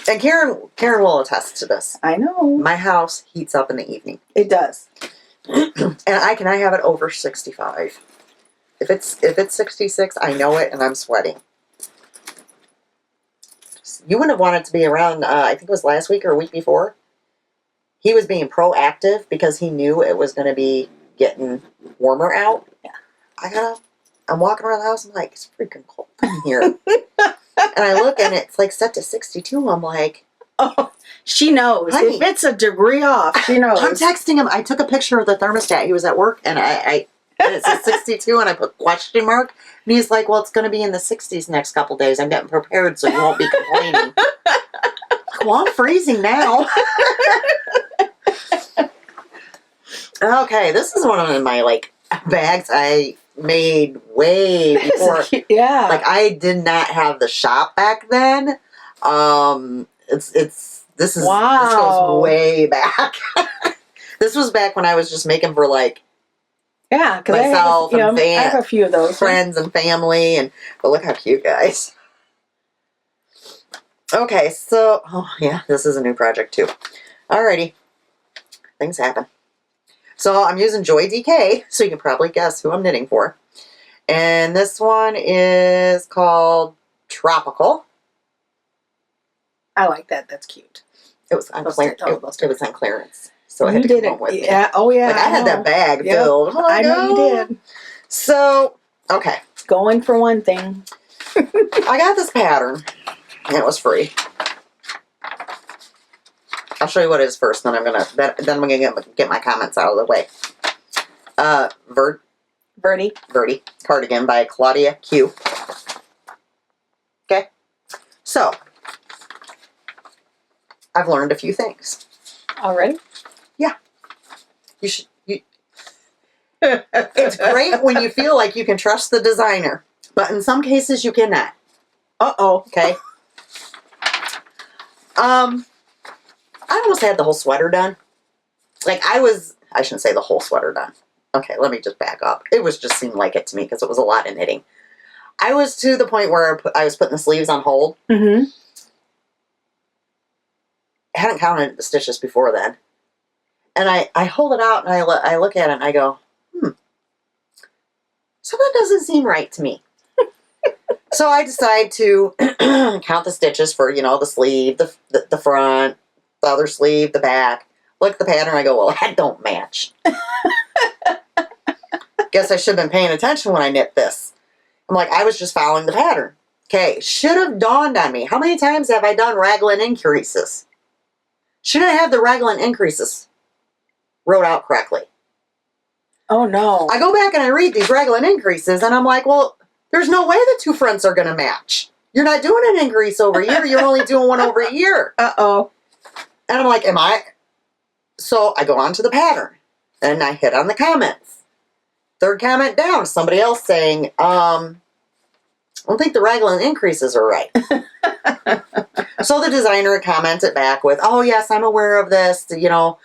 and Karen will attest to this. I know. My house heats up in the evening. It does. And I have it over 65. If it's 66, I know it, and I'm sweating. You wouldn't have wanted to be around, I think it was last week or a week before. He was being proactive because he knew it was going to be getting warmer out. Yeah. I'm walking around the house, I'm like, it's freaking cold in here. And I look, and it's like set to 62. I'm like, oh, she knows. Honey, if it's a degree off, she knows. I'm texting him. I took a picture of the thermostat. He was at work, and and it says 62, and I put question mark. And he's like, well, it's going to be in the 60s next couple days. I'm getting prepared, so you won't be complaining. Well, I'm freezing now. Okay, this is one of my, like, bags I made way before. Yeah. Like, I did not have the shop back then. This goes way back. This was back when I was just making for, like, myself I and have a few of those. friends and family, but look how cute, guys. Okay, so, oh yeah, this is a new project too. Alrighty, things happen. So I'm using Joy DK, so you can probably guess who I'm knitting for. And this one is called Tropical. I like that. That's cute. It was on clearance. So I had to did come it. home with me. Yeah. Oh yeah. Like, I had that bag filled. Yep. I know you did. So, okay. Going for one thing. I got this pattern, and it was free. I'll show you what it is first, then I'm gonna get my comments out of the way. Bertie Cardigan by Claudia Q. Okay, so I've learned a few things Already? Yeah, you should. It's great when you feel like you can trust the designer, but in some cases you cannot. Okay. I almost had the whole sweater done. Like, I shouldn't say the whole sweater done. Okay, let me just back up. It just seemed like it to me because it was a lot of knitting. I was to the point where I was putting the sleeves on hold. Mm-hmm. I hadn't counted the stitches before then. And I hold it out and I look at it and I go, something doesn't seem right to me. So I decide to count the stitches for, the sleeve, the front, the other sleeve, the back. Look at the pattern. I go, well, that don't match. Guess I should have been paying attention when I knit this. I'm like, I was just following the pattern. Okay, should have dawned on me. How many times have I done raglan increases? Shouldn't have the raglan increases wrote out correctly. Oh, no. I go back and I read these raglan increases, and I'm like, well, there's no way the two fronts are going to match. You're not doing an increase over here. You're only doing one over here. Uh-oh. And I'm like, am I? So I go on to the pattern, and I hit on the comments. Third comment down, somebody else saying, I don't think the raglan increases are right. So the designer commented back with, oh, yes, I'm aware of this. Upload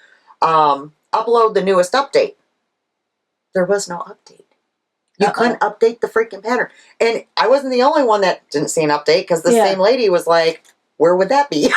the newest update. There was no update. You couldn't update the freaking pattern. And I wasn't the only one that didn't see an update, because the same lady was like, where would that be?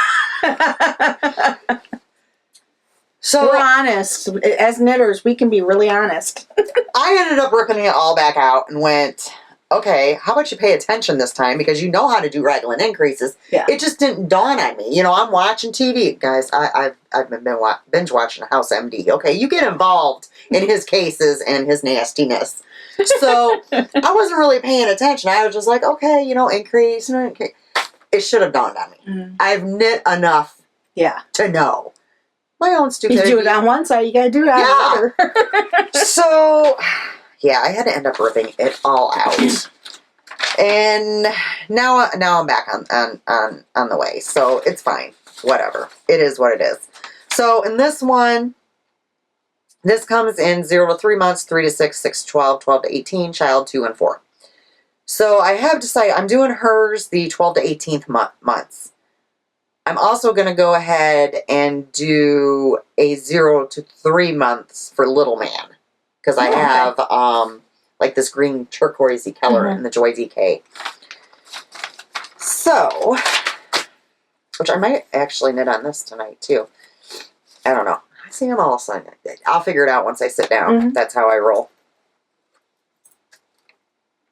So we're honest. As knitters, we can be really honest. I ended up ripping it all back out and went, okay, how about you pay attention this time, because you know how to do raglan increases. Yeah. It just didn't dawn on me. I'm watching TV. Guys, I've been binge watching House MD. Okay, you get involved in his cases and his nastiness. So I wasn't really paying attention. I was just like, okay, increase. It should have dawned on me. Mm. I've knit enough to know. My own stupidity. You do it on one side, you got to do it on the other. So, yeah, I had to end up ripping it all out. And now I'm back on the way. So it's fine. Whatever. It is what it is. So in this one, this comes in 0 to 3 months, 3 to 6, 6 to 12, 12 to 18, child 2 and 4. So I have decided I'm doing hers the 12 to 18th months. I'm also going to go ahead and do a 0 to 3 months for Little Man. Because I have like this green turquoisey color in the Joy DK. So, which I might actually knit on this tonight too. I don't know. I see them all Sunday. I'll figure it out once I sit down. That's how I roll.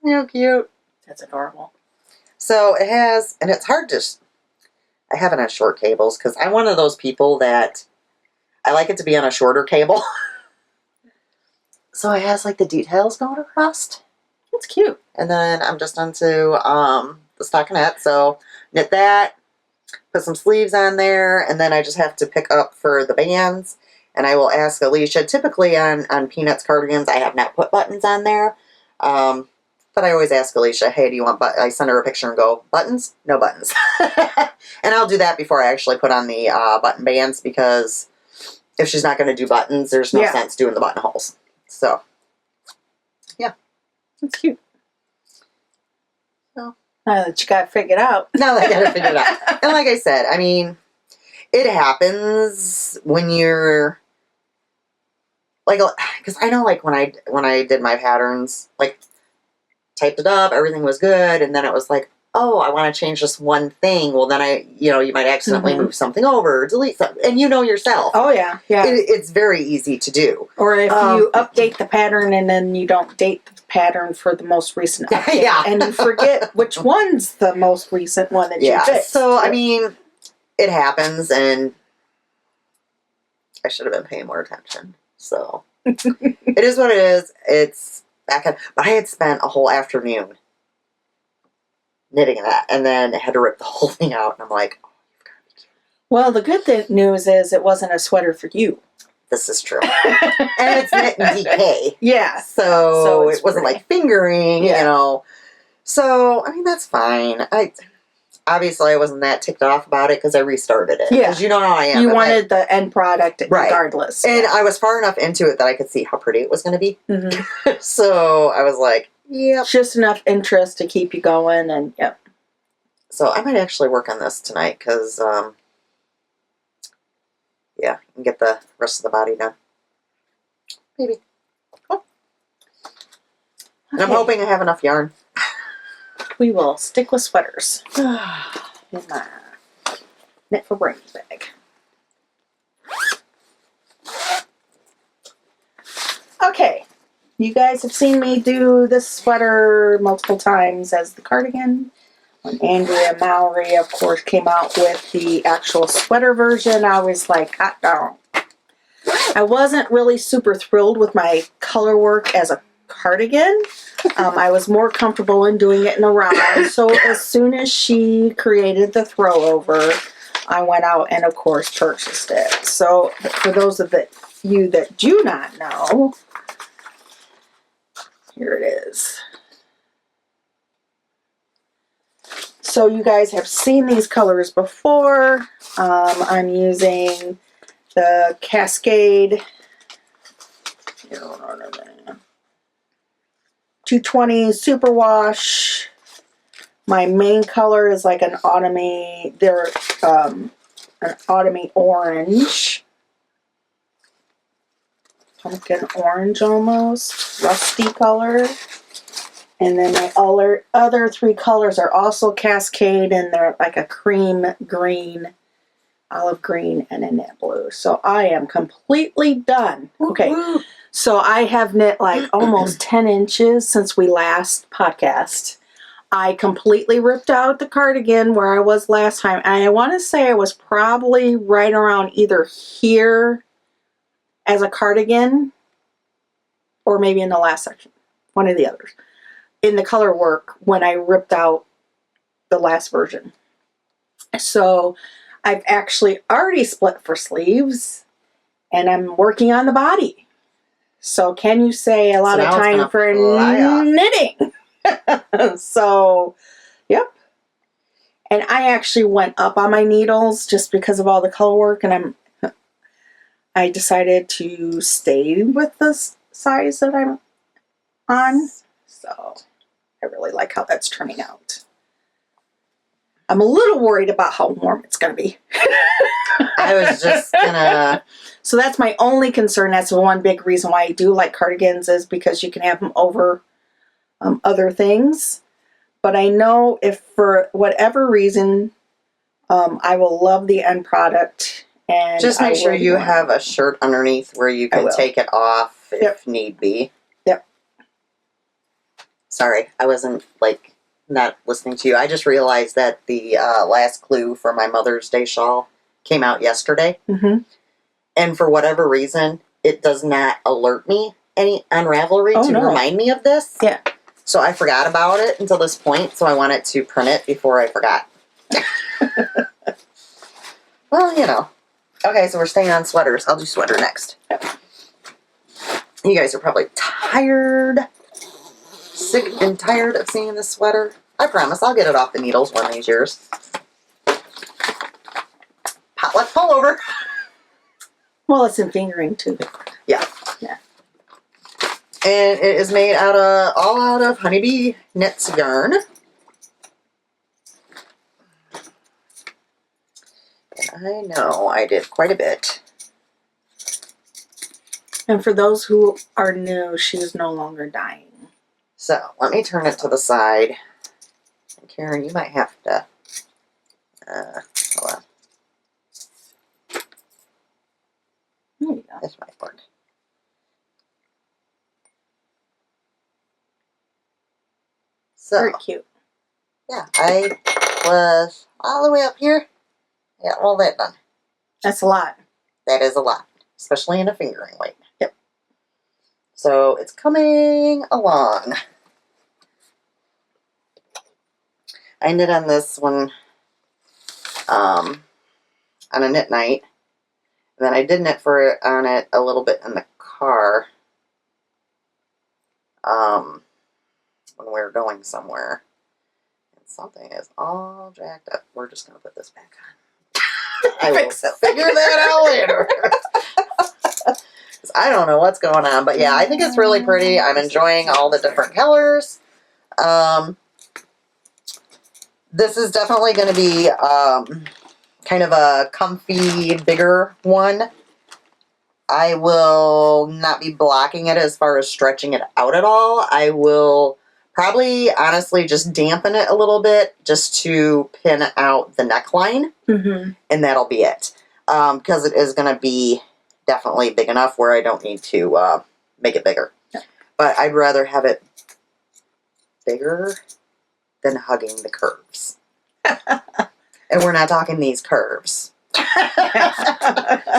How cute. That's adorable. So it has, and it's hard to, I have it on short cables because I'm one of those people that I like it to be on a shorter cable. So it has like the details going across. It's cute. And then I'm just onto the stockinette. So knit that, put some sleeves on there, and then I just have to pick up for the bands. And I will ask Alisha. Typically on Peanuts cardigans, I have not put buttons on there. But I always ask Alisha, hey, do you want buttons? I send her a picture and go, buttons? No buttons. And I'll do that before I actually put on the button bands, because if she's not going to do buttons, there's no sense doing the buttonholes. So, yeah. It's cute. So, now that you got it figured out. Now that I got it figured out. And like I said, I mean, it happens when you're, like, because I know, like, when I did my patterns, like, typed it up, everything was good, and then it was like, oh, I want to change this one thing. Well, then you might accidentally move something over, delete something, and you know yourself. Oh, yeah, yeah. It's very easy to do. Or if you update the pattern and then you don't date the pattern for the most recent update. Yeah. And you forget which one's the most recent one that you fixed. So, I mean, it happens, and I should have been paying more attention. So, it is what it is. It's back up. But I had spent a whole afternoon knitting that, and then I had to rip the whole thing out, and I'm like, oh, you've got to be kidding. Well, the good news is it wasn't a sweater for you. This is true. And it's knit in DK. Yeah. So it wasn't like fingering, So, I mean, that's fine. Obviously, I wasn't that ticked off about it because I restarted it. Yeah. Because you know how I am. You wanted the end product regardless. And I was far enough into it that I could see how pretty it was going to be. Mm-hmm. So I was like, yep. Just enough interest to keep you going, and yep. So I might actually work on this tonight because, yeah, and get the rest of the body done. Maybe. Oh. And I'm hoping I have enough yarn. We will stick with sweaters. In my Knit for Brains bag. Okay. you guys have seen me do this sweater multiple times as the cardigan. When Andrea Mowry, of course, came out with the actual sweater version, I was like, hot dog. I wasn't really super thrilled with my color work as a cardigan. I was more comfortable in doing it in a round. So as soon as she created the throwover, I went out and, of course, purchased it. So for those of you that do not know, here it is. So you guys have seen these colors before. I'm using the Cascade 220 Superwash. My main color is like an autumny, an autumny orange. Pumpkin orange almost. Rusty color. And then my other three colors are also Cascade, and they're like a cream green, olive green, and a knit blue. So I am completely done. Okay, so I have knit like almost 10 inches since we last podcast. I completely ripped out the cardigan where I was last time. And I want to say I was probably right around either here as a cardigan or maybe in the last section. One of the others. In the color work when I ripped out the last version. So I've actually already split for sleeves and I'm working on the body. So can you say a lot of time for knitting? So, yep. And I actually went up on my needles just because of all the color work, and I decided to stay with the size that I'm on. So I really like how that's turning out. I'm a little worried about how warm it's going to be. I was just gonna... So that's my only concern. That's the one big reason why I do like cardigans, is because you can have them over other things. But I know if for whatever reason, I will love the end product. And just make sure you have a shirt underneath where you can take it off if need be. Yep. Sorry, I wasn't not listening to you. I just realized that the last clue for my Mother's Day shawl came out yesterday. Mm-hmm. And for whatever reason, it does not alert me any on Ravelry to remind me of this. Yeah. So I forgot about it until this point, so I wanted to print it before I forgot. Well, you know. Okay, so we're staying on sweaters. I'll do sweater next. Yep. You guys are probably sick and tired of seeing this sweater. I promise I'll get it off the needles one of these years. Potluck pullover. Well, it's in fingering too. Yeah. Yeah. And it is made all out of Honeybee Knits yarn. And I know I did quite a bit. And for those who are new, she is no longer dying. So, let me turn it to the side. And Karen, you might have to... hold on. There you go. This might work. So, very cute. Yeah, I was all the way up here. I got all that done. That's a lot. That is a lot, especially in a fingering weight. Yep. So it's coming along. I knit on this one on a knit night. And then I did knit on it a little bit in the car when we were going somewhere. And something is all jacked up. We're just going to put this back on. I will figure that out later. I don't know what's going on. But yeah, I think it's really pretty. I'm enjoying all the different colors. This is definitely going to be kind of a comfy, bigger one. I will not be blocking it as far as stretching it out at all. I will probably, honestly, just dampen it a little bit just to pin out the neckline. Mm-hmm. And that'll be it. Because it is going to be definitely big enough where I don't need to make it bigger. Yeah. But I'd rather have it bigger than hugging the curves. And we're not talking these curves.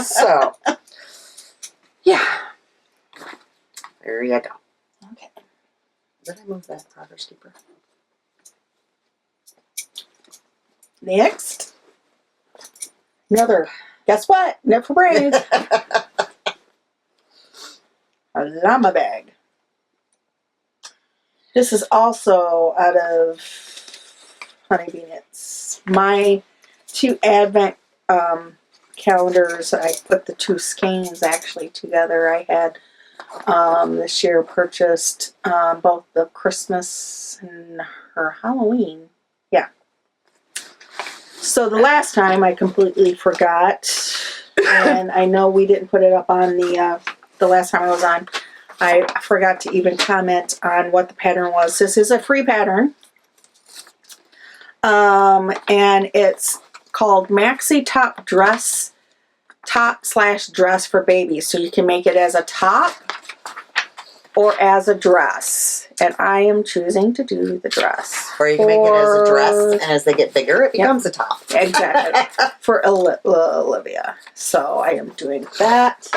So, yeah. There you go. Okay. Did I move that progress keeper? Next. Another. Guess what? Net for braids. A llama bag. This is also out of Honeybee Knits. My 2 Advent calendars, I put the 2 skeins actually together. I had this year purchased both the Christmas and her Halloween. Yeah. So the last time I completely forgot, and I know we didn't put it up on the last time I was on. I forgot to even comment on what the pattern was. This is a free pattern. And it's called Maxi Top Dress, top/dress for babies. So you can make it as a top or as a dress. And I am choosing to do the dress. Or you can make it as a dress, and as they get bigger, it becomes a top. Exactly. For Olivia. So I am doing that.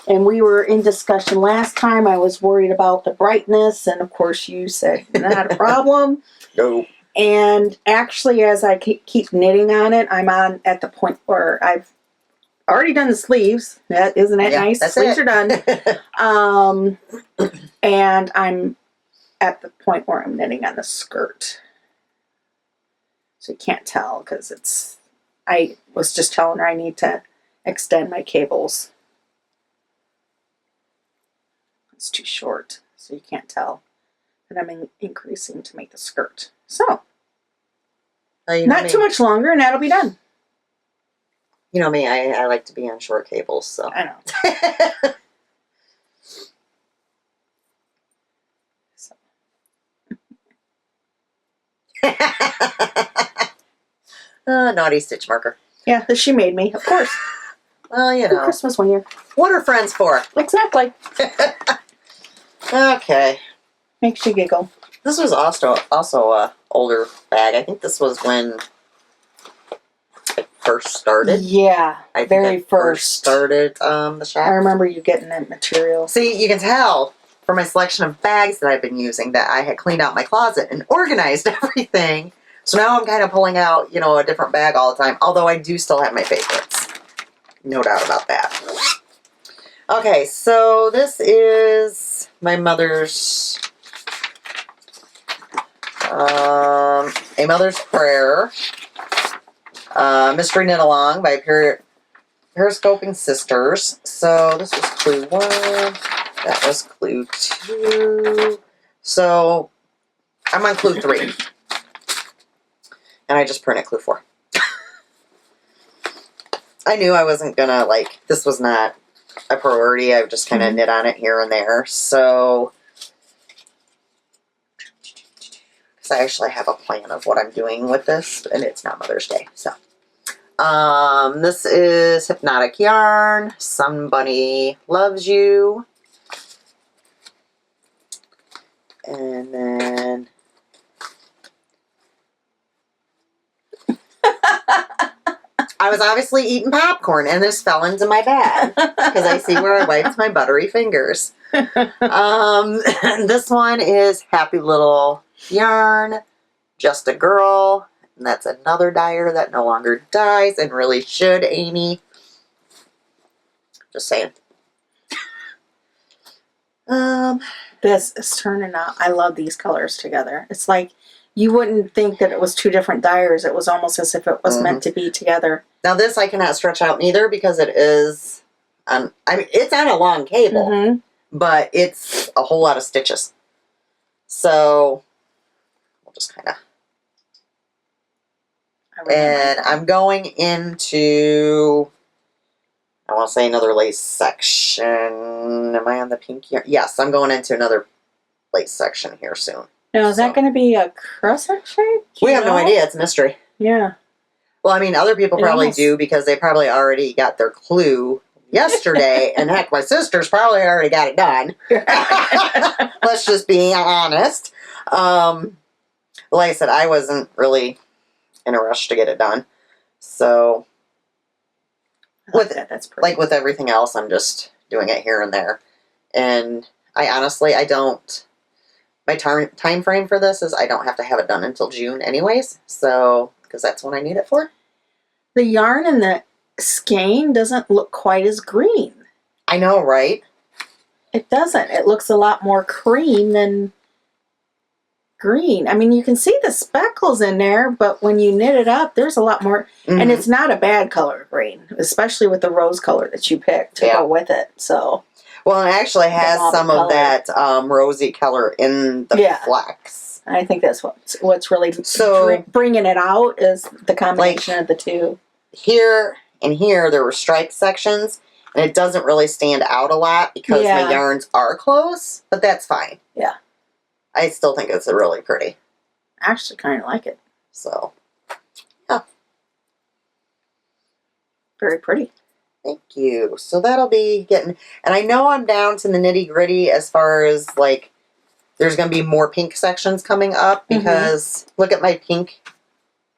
And we were in discussion last time. I was worried about the brightness. And of course you said, not a problem. No. And actually, as I keep knitting on it, I'm on at the point where I've already done the sleeves. Isn't that nice? The sleeves are done. And I'm at the point where I'm knitting on the skirt. So you can't tell because I was just telling her I need to extend my cables. It's too short, so you can't tell. And I'm increasing to make the skirt. So, not too much longer, and that'll be done. You know me, I like to be on short cables, so. I know. Naughty stitch marker. Yeah, that she made me, of course. Well, you know. Christmas one year. What are friends for? Exactly. Okay. Makes you giggle. This was also a older bag. I think this was when it first started. Yeah, I very first started the shop. I remember you getting that material. See, you can tell from my selection of bags that I've been using that I had cleaned out my closet and organized everything. So now I'm kind of pulling out, a different bag all the time. Although I do still have my favorites. No doubt about that. Okay, so this is my mother's A Mother's Prayer, Mystery Knit Along by Periscoping Sisters. So this was clue 1, that was clue 2. So I'm on clue 3. And I just printed clue 4. I knew I wasn't gonna, this was not a priority. I've just kind of knit on it here and there. So, because I actually have a plan of what I'm doing with this, and it's not Mother's Day. So, this is Hypnotic Yarn. Somebody Loves You. And then I was obviously eating popcorn, and this fell into my bag because I see where I wiped my buttery fingers. This one is Happy Little Yarn, Just a Girl, and that's another dyer that no longer dyes and really should, Amy. Just saying. This is turning out. I love these colors together. It's like you wouldn't think that it was 2 different dyers. It was almost as if it was meant to be together. Now this I cannot stretch out neither because it is, it's on a long cable, but it's a whole lot of stitches. So we'll just kind of, and I'm going into, I want to say another lace section. Am I on the pink yarn? Yes, I'm going into another lace section here soon. Now, is that going to be a crochet shape? We have no idea. It's a mystery. Yeah. Well, I mean, other people probably do because they probably already got their clue yesterday. And heck, my sister's probably already got it done. Let's just be honest. Like I said, I wasn't really in a rush to get it done. So, that's pretty. like with everything else, I'm just doing it here and there. And I don't, my time frame for this is I don't have to have it done until June anyways. So, because that's when I need it for. The yarn in the skein doesn't look quite as green. I know, right? It doesn't. It looks a lot more cream than green. I mean, you can see the speckles in there, but when you knit it up, there's a lot more. Mm-hmm. And it's not a bad color of green, especially with the rose color that you picked to go with it. So, well, it actually has some of that rosy color in the flex. I think that's what's really bringing it out is the combination of the two. Here and here, there were striped sections, and it doesn't really stand out a lot because my yarns are close, but that's fine. Yeah. I still think it's really pretty. I actually kind of like it. So, yeah. Very pretty. Thank you. So that'll be getting, and I know I'm down to the nitty gritty as far as like, there's going to be more pink sections coming up because look at my pink.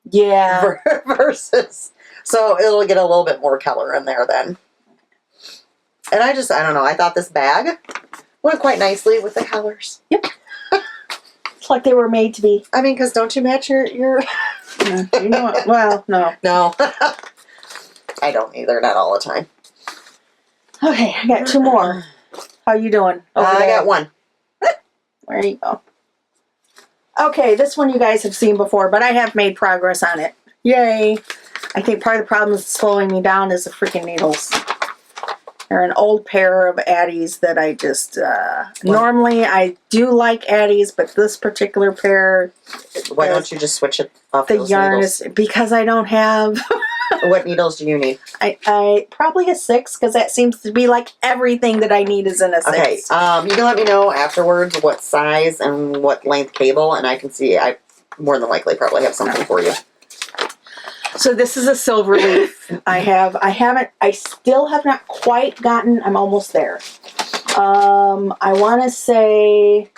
Yeah. Versus, so it'll get a little bit more color in there then. And I don't know, I thought this bag went quite nicely with the colors. Yep. It's like they were made to be. I mean, because don't you match your... You know what? Well, no. No. I don't either, not all the time. Okay, I got 2 more. How you doing? I got 1. There you go. Okay, this one you guys have seen before, but I have made progress on it. Yay! I think part of the problem that's slowing me down is the freaking needles. They're an old pair of Addies that I just... normally, I do like Addies, but this particular pair... Why don't you just switch it off the those yarn needles? is... Because I don't have... What needles do you need? I probably a 6, because that seems to be like everything that I need is in a 6. Okay, you can let me know afterwards what size and what length cable, and I can see, I more than likely probably have something for you. So this is a silver leaf. I still have not quite gotten, I'm almost there. I want to say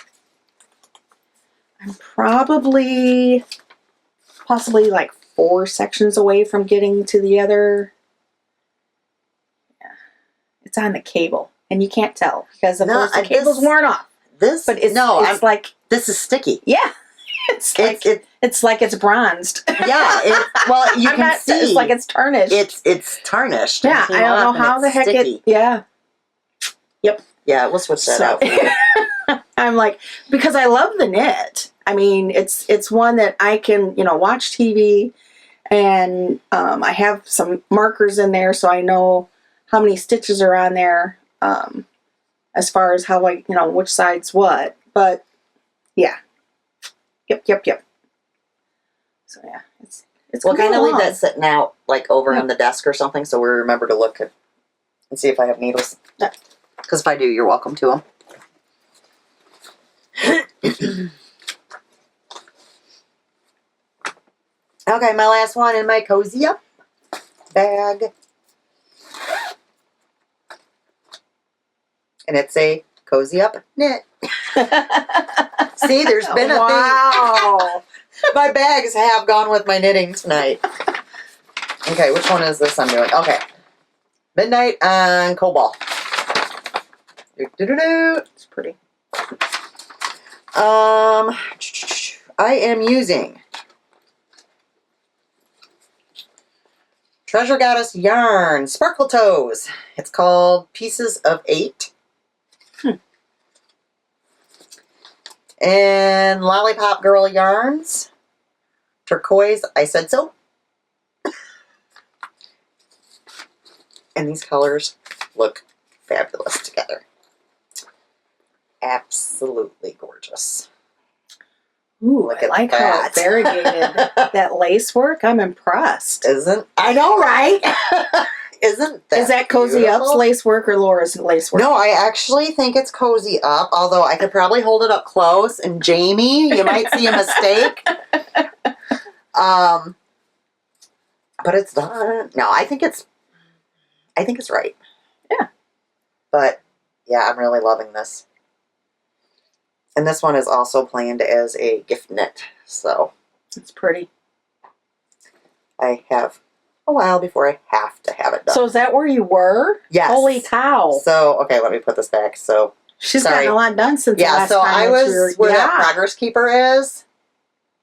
I'm possibly like 4 sections away from getting to the other. Yeah. It's on the cable, and you can't tell because of course the cable's worn off. This, but it's like this is sticky. Yeah, it's like it's bronzed. Yeah, well, you can see it's like it's tarnished. It's tarnished. Yeah, I don't know how the heck sticky. Yeah. Yep. Yeah, we'll switch that out for you. I'm like, because I love the knit. I mean, it's one that I can, watch TV, and I have some markers in there so I know how many stitches are on there, as far as how which side's what. But yeah. Yep. So yeah, it's we'll kind of leave that sitting out like over on the desk or something, so we remember to look and see if I have needles. Because if I do, you're welcome to them. Okay, my last one in my Cozy Up bag. And it's a Cozy Up knit. See, there's been a thing. My bags have gone with my knitting tonight. Okay, which one is this I'm doing? Okay. Midnight on Cobalt. It's pretty. I am using Treasure Goddess yarn, Sparkle Toes. It's called Pieces of 8. And Lollipop Girl yarns, Turquoise, I Said So. And these colors look fabulous together. Absolutely gorgeous. Ooh, I like how it's variegated. That lace work, I'm impressed. I know, right? Is that Cozy beautiful? Up's lace work or Laura's lace work? No, I actually think it's Cozy Up, although I could probably hold it up close, and Jamie, you might see a mistake. But it's done. No, I think it's right. Yeah. But yeah, I'm really loving this. And this one is also planned as a gift knit. So It's pretty. I have a while before I have to have it done. So is that where you were? Yes. Holy cow. So, okay, let me put this back. So, She's sorry. gotten a lot done since the Yeah, last so time I that was you were- where yeah. that progress keeper is,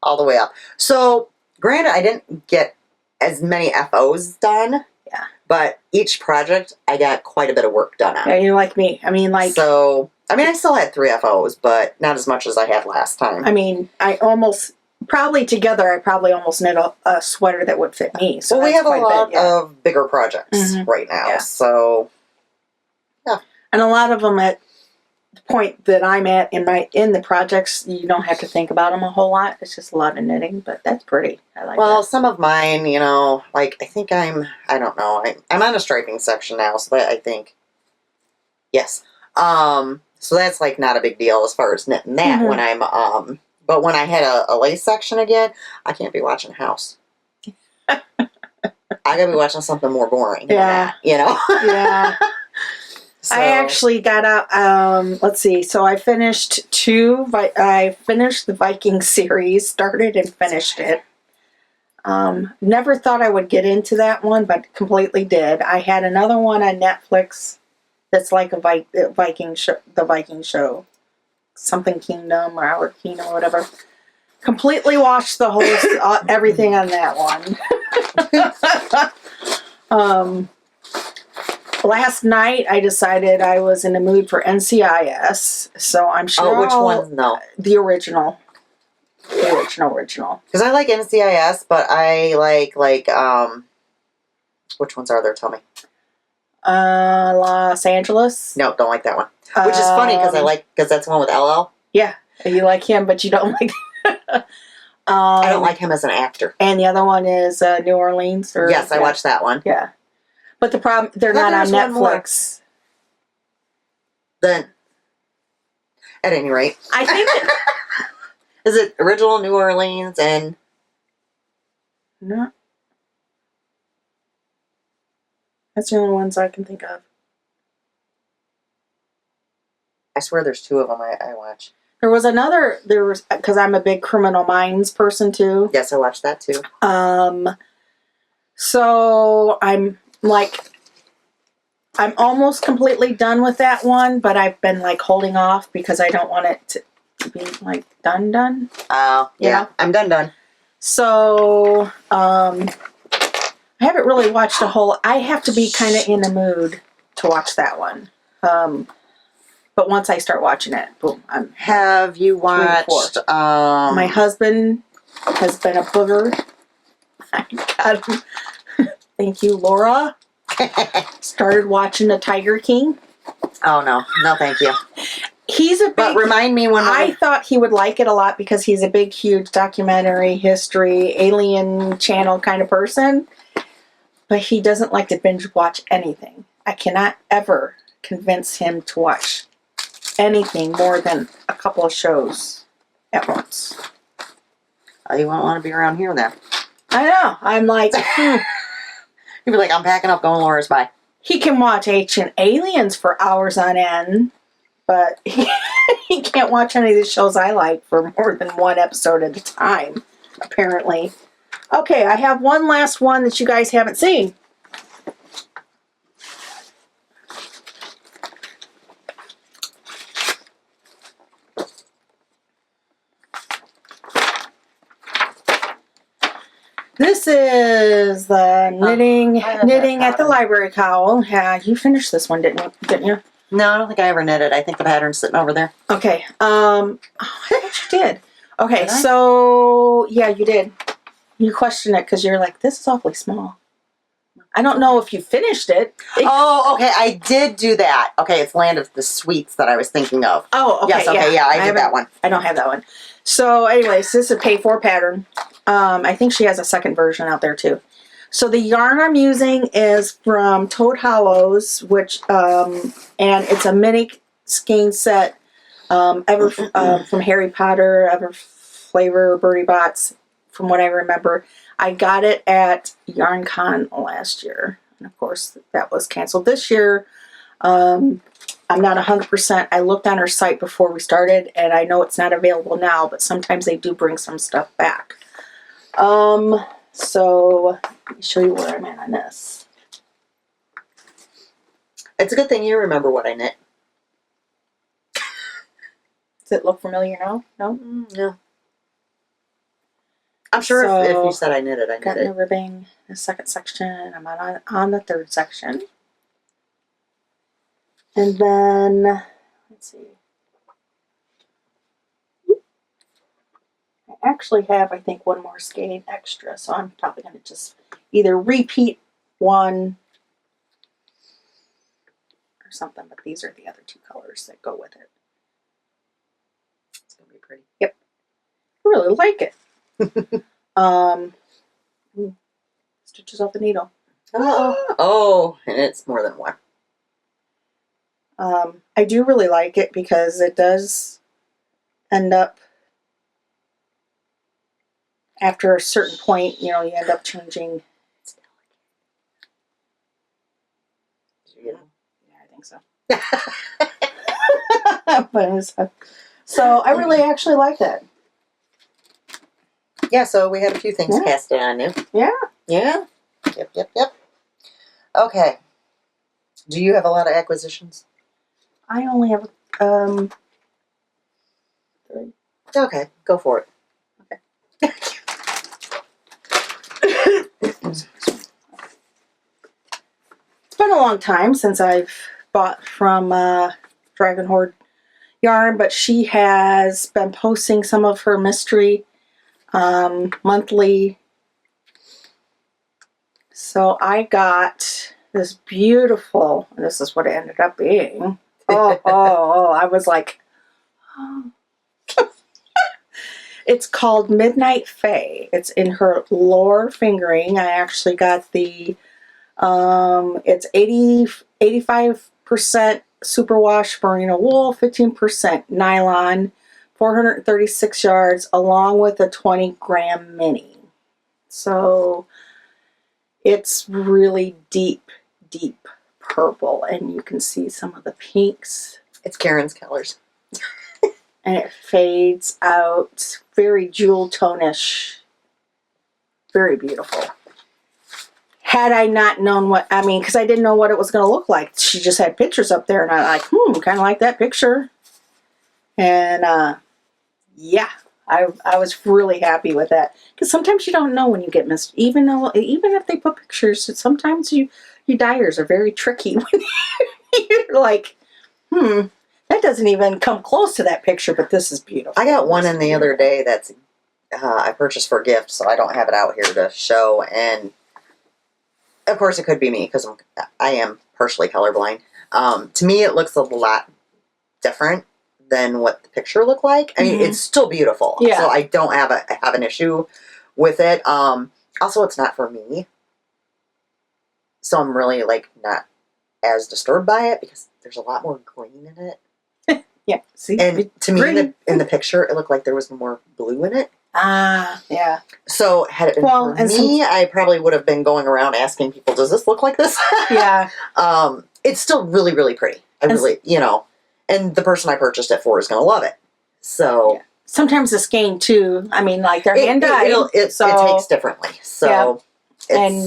all the way up. So, granted, I didn't get as many FOs done. Yeah. But each project, I got quite a bit of work done on. Yeah, you're like me. I mean, like... So, I mean, I still had 3 FOs, but not as much as I had last time. I mean, I almost... Probably together, I probably almost knit a sweater that would fit me. So well, we that's have a quite lot bit, yeah. of bigger projects right now. Yeah. So, yeah. And a lot of them at the point that I'm at in the projects, you don't have to think about them a whole lot. It's just a lot of knitting, but that's pretty. I like Well, that. some of mine, you know, like, I think I don't know, I'm on a striping section now, so that I think, yes. So that's, like, not a big deal as far as knitting that when I'm, but when I had a lace section again, I can't be watching House. I gotta be watching something more boring than that, you know? Yeah. So, I actually got out, let's see, so I finished I finished the Viking series, started and finished it. Never thought I would get into that one, but completely did. I had another one on Netflix that's like a Viking show, the Viking show. Something Kingdom or Our Kingdom or whatever. Completely watched the whole, everything on that one. Last night I decided I was in the mood for NCIS, so I'm sure. Oh, which one? No. The original. The original. Because I like NCIS, but I like, which ones are there? Tell me. Los Angeles. No, don't like that one. Which is funny because that's the one with LL. Yeah, you like him, but you don't like. I don't like him as an actor. And the other one is New Orleans. Yes, I watched that one. Yeah, but the problem they're not on Netflix. Then, at any rate, I think is it original New Orleans and no. That's the only ones I can think of. I swear there's 2 of them I watch. There was because I'm a big Criminal Minds person too. Yes, I watched that too. So I'm almost completely done with that one, but I've been like holding off because I don't want it to be like done. Oh, yeah. I'm done. So, I haven't really watched I have to be kind of in the mood to watch that one. But once I start watching it, boom, Have you watched, my husband has been a booger. I got him. Thank you, Laura. Started watching The Tiger King. Oh, no. No, thank you. He's a big... But remind me when... I thought he would like it a lot because he's a big, huge documentary, history, alien channel kind of person. But he doesn't like to binge watch anything. I cannot ever convince him to watch anything more than a couple of shows at once. Oh, you won't want to be around here then. I know. I'm like... You'd be like, I'm packing up, going Laura's, bye. He can watch Ancient Aliens for hours on end, but he can't watch any of the shows I like for more than one episode at a time, apparently. Okay, I have one last one that you guys haven't seen. This is the knitting at the library cowl. Yeah, you finished this one, didn't you? No, I don't think I ever knitted. I think the pattern's sitting over there. Okay. I thought you did. Okay, Did I? so yeah, you did. You questioned it because you're like, this is awfully small. I don't know if you finished it. Oh, okay. I did do that. Okay, it's Land of the Sweets that I was thinking of. Oh, okay. Yes, okay, yeah, I did that one. I don't have that one. So, anyways, this is a pay-for pattern. I think she has a second version out there too. So the yarn I'm using is from Toad Hollows, which and it's a mini skein set. From Harry Potter, Ever Flavor, Birdie Bots. From what I remember, I got it at YarnCon last year, and of course that was canceled. This year, I I'm not 100%. I looked on her site before we started, and I know it's not available now, but sometimes they do bring some stuff back. So let me show you where I'm at on this. It's a good thing you remember what I knit. Does it look familiar now? No? No. I'm sure if you said I knit it, I knit Got it. the ribbing, the second section. I'm on the third section. And then, let's see. I actually have, I think, one more skein extra, so I'm probably going to just either repeat one or something, but these are the other two colors that go with it. It's going to be pretty. Yep. I really like it. Stitches off the needle. Oh, and it's more than one. I do really like it because it does end up, after a certain point, you know, you end up changing. Yeah, I think so. So I really actually like that. Yeah, so we had a few things casted on you. Yeah. Yeah. Yep. Okay. Do you have a lot of acquisitions? I only have 3. Okay, go for it. Okay. It's been a long time since I've bought from Dragon Horde Yarn, but she has been posting some of her mystery monthly. So I got this beautiful, this is what it ended up being. I was like, oh. It's called Midnight Fae. It's in her lore fingering. I actually got the, it's 85% superwash merino wool, 15% nylon, 436 yards, along with a 20-gram mini. So it's really deep purple, and you can see some of the pinks. It's Karen's colors. And it fades out, very jewel tone-ish. Very beautiful. Had I not known what, I mean, because I didn't know what it was going to look like. She just had pictures up there, and I'm like, kind of like that picture. And, yeah, I was really happy with that. Because sometimes you don't know when you get missed. Even if they put pictures, sometimes you dyers are very tricky. When you're like, that doesn't even come close to that picture, but this is beautiful. I got one in the other day that's I purchased for a gift, so I don't have it out here to show. And of course, it could be me because I am partially colorblind. To me, it looks a lot different than what the picture looked like. I mean, it's still beautiful, so I don't have an issue with it. Also, it's not for me, so I'm really not as disturbed by it because there's a lot more green in it. Yeah, see? And to me, in the picture, it looked like there was more blue in it. Yeah. So had it been for me, I probably would have been going around asking people, does this look like this? Yeah. It's still really, really pretty. And the person I purchased it for is going to love it. So. Yeah. Sometimes the skein, too, I mean, they're hand-dyed. It takes differently. So. Yeah.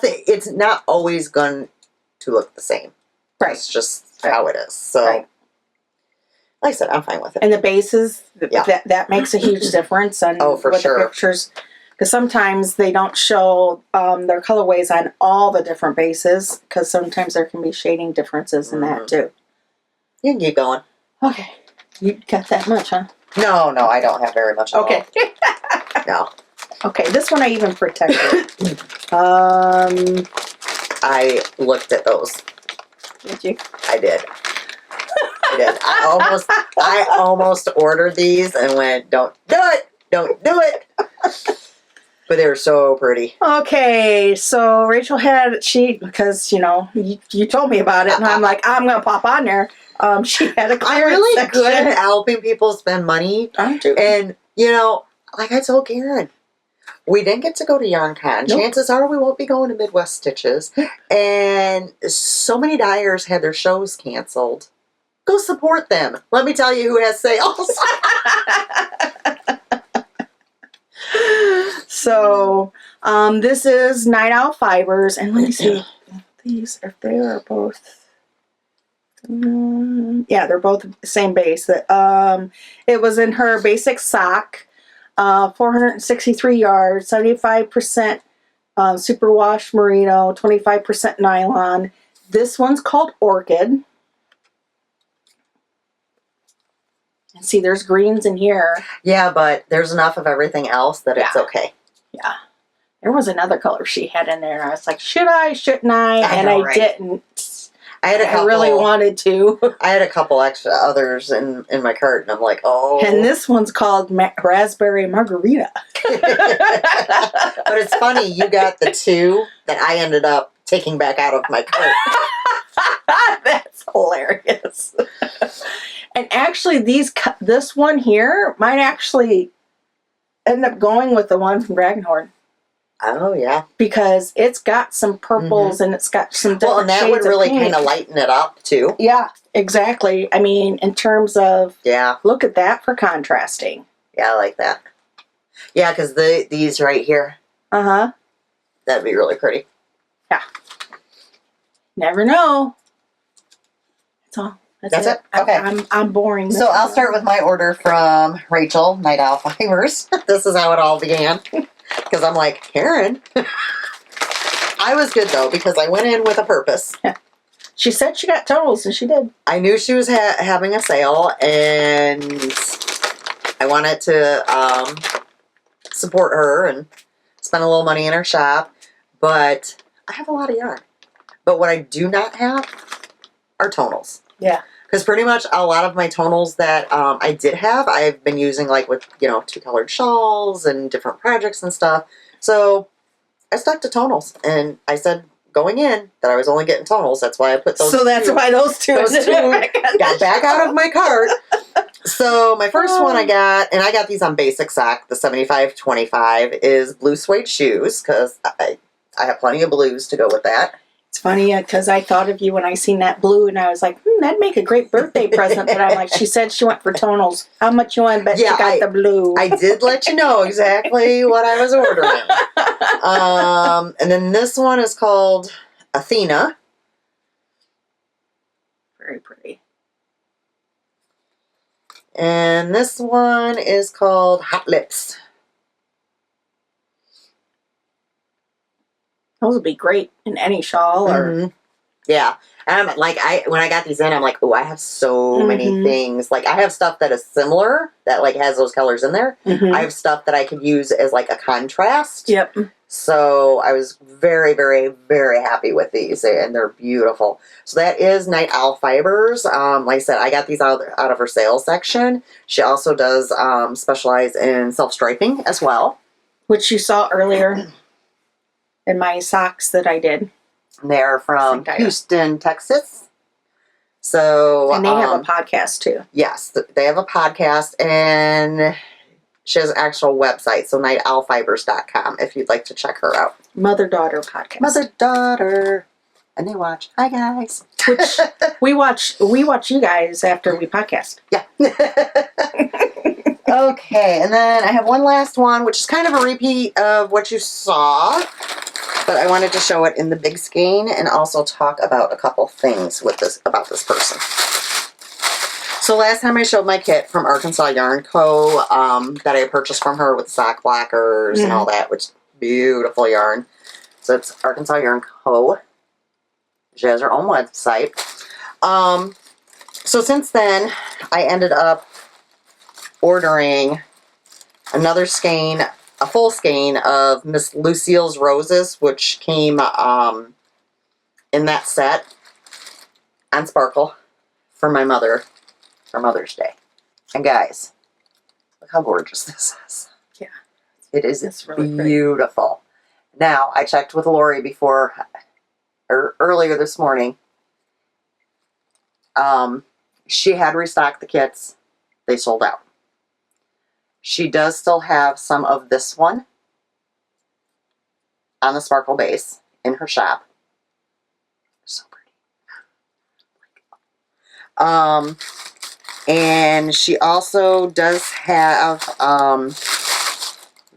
It's not always going to look the same. Right. It's just how it is. So. Right. Like I said, I'm fine with it. And the bases, that makes a huge difference on for sure. The pictures. Because sometimes they don't show their colorways on all the different bases, because sometimes there can be shading differences in that too. You can keep going. Okay. You got that much, huh? No, I don't have very much at all. No. Okay, this one I even protected. I looked at those. Did you? I did. I almost ordered these and went, don't do it. But they were so pretty. Okay, so Rachel because you told me about it, and I'm like, I'm gonna pop on there. She had a clearance I'm really section. good at helping people spend money. I do. And like I told Karen, we didn't get to go to YarnCon. Nope. Chances are we won't be going to Midwest Stitches. And so many dyers had their shows canceled Go support them. Let me tell you who has sales. So, this is Night Owl Fibers, and let me see if they are both. Yeah, they're both the same base. It was in her basic sock, 463 yards, 75% superwash merino, 25% nylon. This one's called Orchid. And see, there's greens in here. Yeah, but there's enough of everything else that it's okay. Yeah. There was another color she had in there. I was like, should I, shouldn't I? And I didn't. I really wanted to. I had a couple extra others in my cart, and I'm like, oh. And this one's called Raspberry Margarita. But it's funny, you got the two that I ended up taking back out of my cart. That's hilarious. And actually, this one here might actually end up going with the one from Dragonhorn. Oh, yeah. Because it's got some purples and it's got some different and that shades would really of pink. kind of lighten it up, too. Yeah, exactly. I mean, in terms of... Yeah. Look at that for contrasting. Yeah, I like that. Yeah, because these right here. Uh-huh. That'd be really pretty. Yeah. Never know. That's all. That's it? Okay. I'm boring. So I'll start with my order from Rachel, Night Owl Fibers. This is how it all began. Because I'm like, Karen. I was good, though, because I went in with a purpose. Yeah. She said she got totals, and she did. I knew she was having a sale, and I wanted to support her and spend a little money in her shop. But I have a lot of yarn. But what I do not have are tonals. Yeah. Because pretty much a lot of my tonals that I did have, I've been using like with, 2-colored shawls and different projects and stuff. So I stuck to tonals. And I said going in that I was only getting tonals. That's why I put those So that's why those two got back out of my cart. So my first one I got, and I got these on basic sock, the 75-25, is blue suede shoes. Because I have plenty of blues to go with that. It's funny because I thought of you when I seen that blue, and I was like, that'd make a great birthday present. But I'm like, she said she went for tonals. How much you want? Bet she got the blue. I did let you know exactly what I was ordering. And then this one is called Athena. Very pretty. And this one is called Hot Lips. Those would be great in any shawl or... Yeah. And when I got these in, I'm like, oh, I have so many things. Like, I have stuff that is similar, that, like, has those colors in there. I have stuff that I could use as, like, a contrast. Yep. So, I was very, very, very happy with these, and they're beautiful. So, that is Night Owl Fibers. Like I said, I got these out of her sales section. She also does specialize in self-striping as well. Which you saw earlier in my socks that I did. They're from Houston, Texas. So, and they have a podcast too. Yes, they have a podcast, and she has an actual website, so nightowlfibers.com if you'd like to check her out. Mother-daughter podcast. Mother-daughter. And they watch. Hi, guys. Which we watch you guys after we podcast. Yeah. Okay, and then I have one last one, which is kind of a repeat of what you saw. But I wanted to show it in the big skein and also talk about a couple things about this person. So last time I showed my kit from Arkansas Yarn Co. That I purchased from her with sock blockers and all that, which is beautiful yarn. So it's Arkansas Yarn Co. She has her own website. So since then, I ended up ordering another skein, a full skein of Miss Lucille's Roses, which came in that set on Sparkle for my mother for Mother's Day. And guys, look how gorgeous this is. Yeah. It is It's really beautiful. Pretty. Now, I checked with Lori earlier this morning. She had restocked the kits. They sold out. She does still have some of this one on the Sparkle base in her shop. So pretty. And she also does have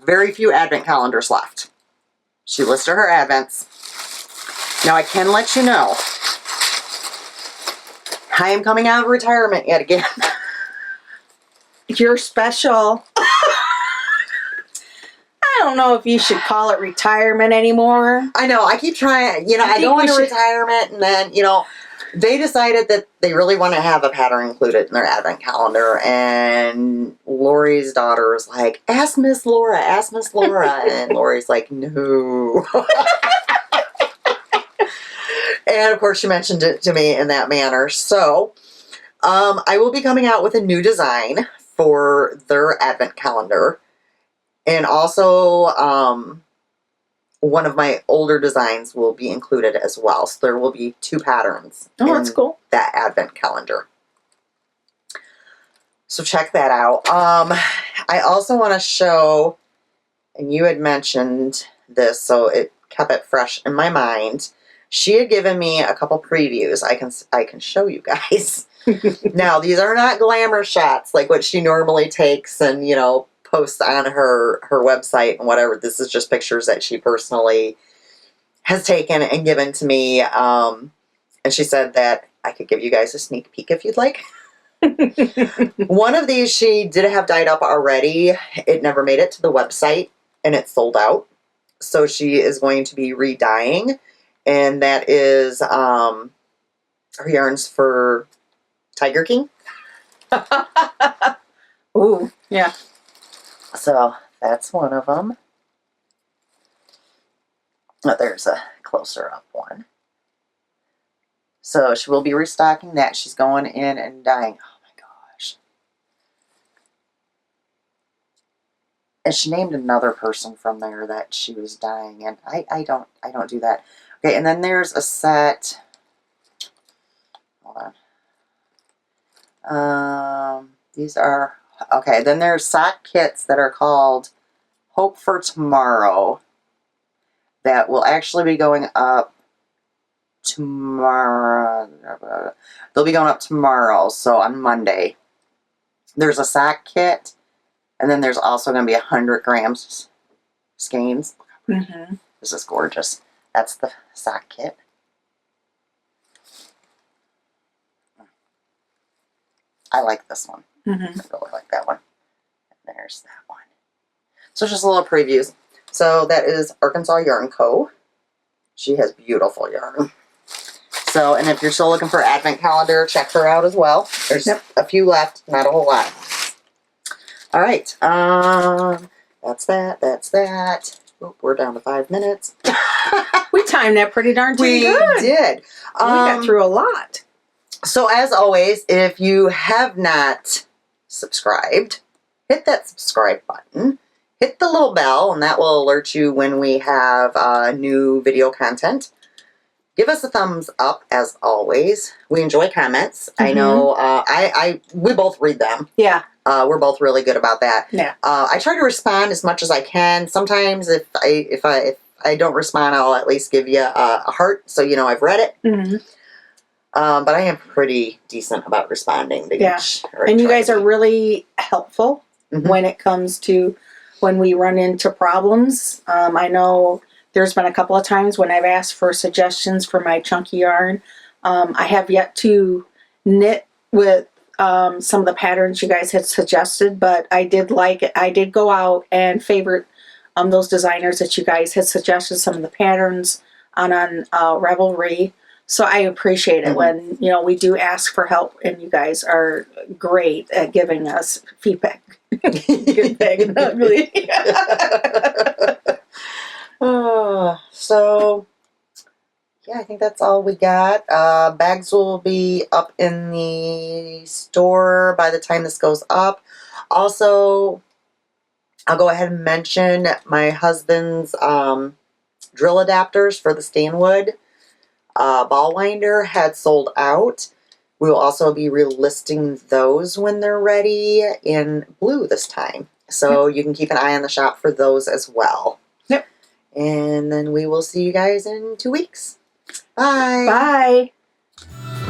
very few advent calendars left. She listed her advents. Now I can let you know, I am coming out of retirement yet again. You're special. I don't know if you should call it retirement anymore. I know, I keep trying, I go into retirement and then, they decided that they really want to have a pattern included in their advent calendar, and Lori's daughter was like, ask Miss Laura, and Lori's like, no. And of course she mentioned it to me in that manner. So I will be coming out with a new design for their advent calendar, and also one of my older designs will be included as well. So there will be 2 patterns. Oh, that's cool. That advent calendar. So check that out. I also want to show, and you had mentioned this, so it kept it fresh in my mind. She had given me a couple previews. I can show you guys. Now, these are not glamour shots like what she normally takes and, posts on her website and whatever. This is just pictures that she personally has taken and given to me. And she said that I could give you guys a sneak peek if you'd like. One of these she did have dyed up already. It never made it to the website and it sold out. So she is going to be re-dyeing. And that is her yarns for Tiger King. Ooh, yeah. So that's one of them. Oh, there's a closer up one. So she will be restocking that. She's going in and dyeing. Oh my gosh. And she named another person from there that she was dyeing, and I don't do that. Okay, and then there's a set. Hold on. These are okay. Then there's sock kits that are called Hope for Tomorrow that will actually be going up tomorrow. They'll be going up tomorrow, so on Monday. There's a sock kit, and then there's also going to be 100 grams skeins. Mm-hmm. This is gorgeous. That's the sock kit. I like this one. Mm-hmm. I really like that one. And there's that one. So just a little previews. So that is Arkansas Yarn Co. She has beautiful yarn. So, and if you're still looking for advent calendar, check her out as well. There's a few left, not a whole lot. All right. That's that. That's that. Oop, we're down to 5 minutes. We timed that pretty darn good. We did. We got through a lot. So as always, if you have not subscribed, hit that subscribe button. Hit the little bell, and that will alert you when we have new video content. Give us a thumbs up, as always. We enjoy comments. Mm-hmm. I know we both read them. Yeah. We're both really good about that. Yeah. I try to respond as much as I can. Sometimes if I don't respond, I'll at least give you a heart so you know I've read it. Mm-hmm. But I am pretty decent about responding to each. And you guys are really helpful when it comes to when we run into problems. I know there's been a couple of times when I've asked for suggestions for my chunky yarn. I have yet to knit with some of the patterns you guys had suggested, but I did like it. I did go out and favorite those designers that you guys had suggested some of the patterns on Revelry. So I appreciate it when, we do ask for help, and you guys are great at giving us feedback. Good, bad, and ugly. So, yeah, I think that's all we got. Bags will be up in the store by the time this goes up. Also, I'll go ahead and mention my husband's drill adapters for the Stanwood ball winder had sold out. We will also be relisting those when they're ready in blue this time. So you can keep an eye on the shop for those as well. Yep. And then we will see you guys in 2 weeks. Bye. Bye.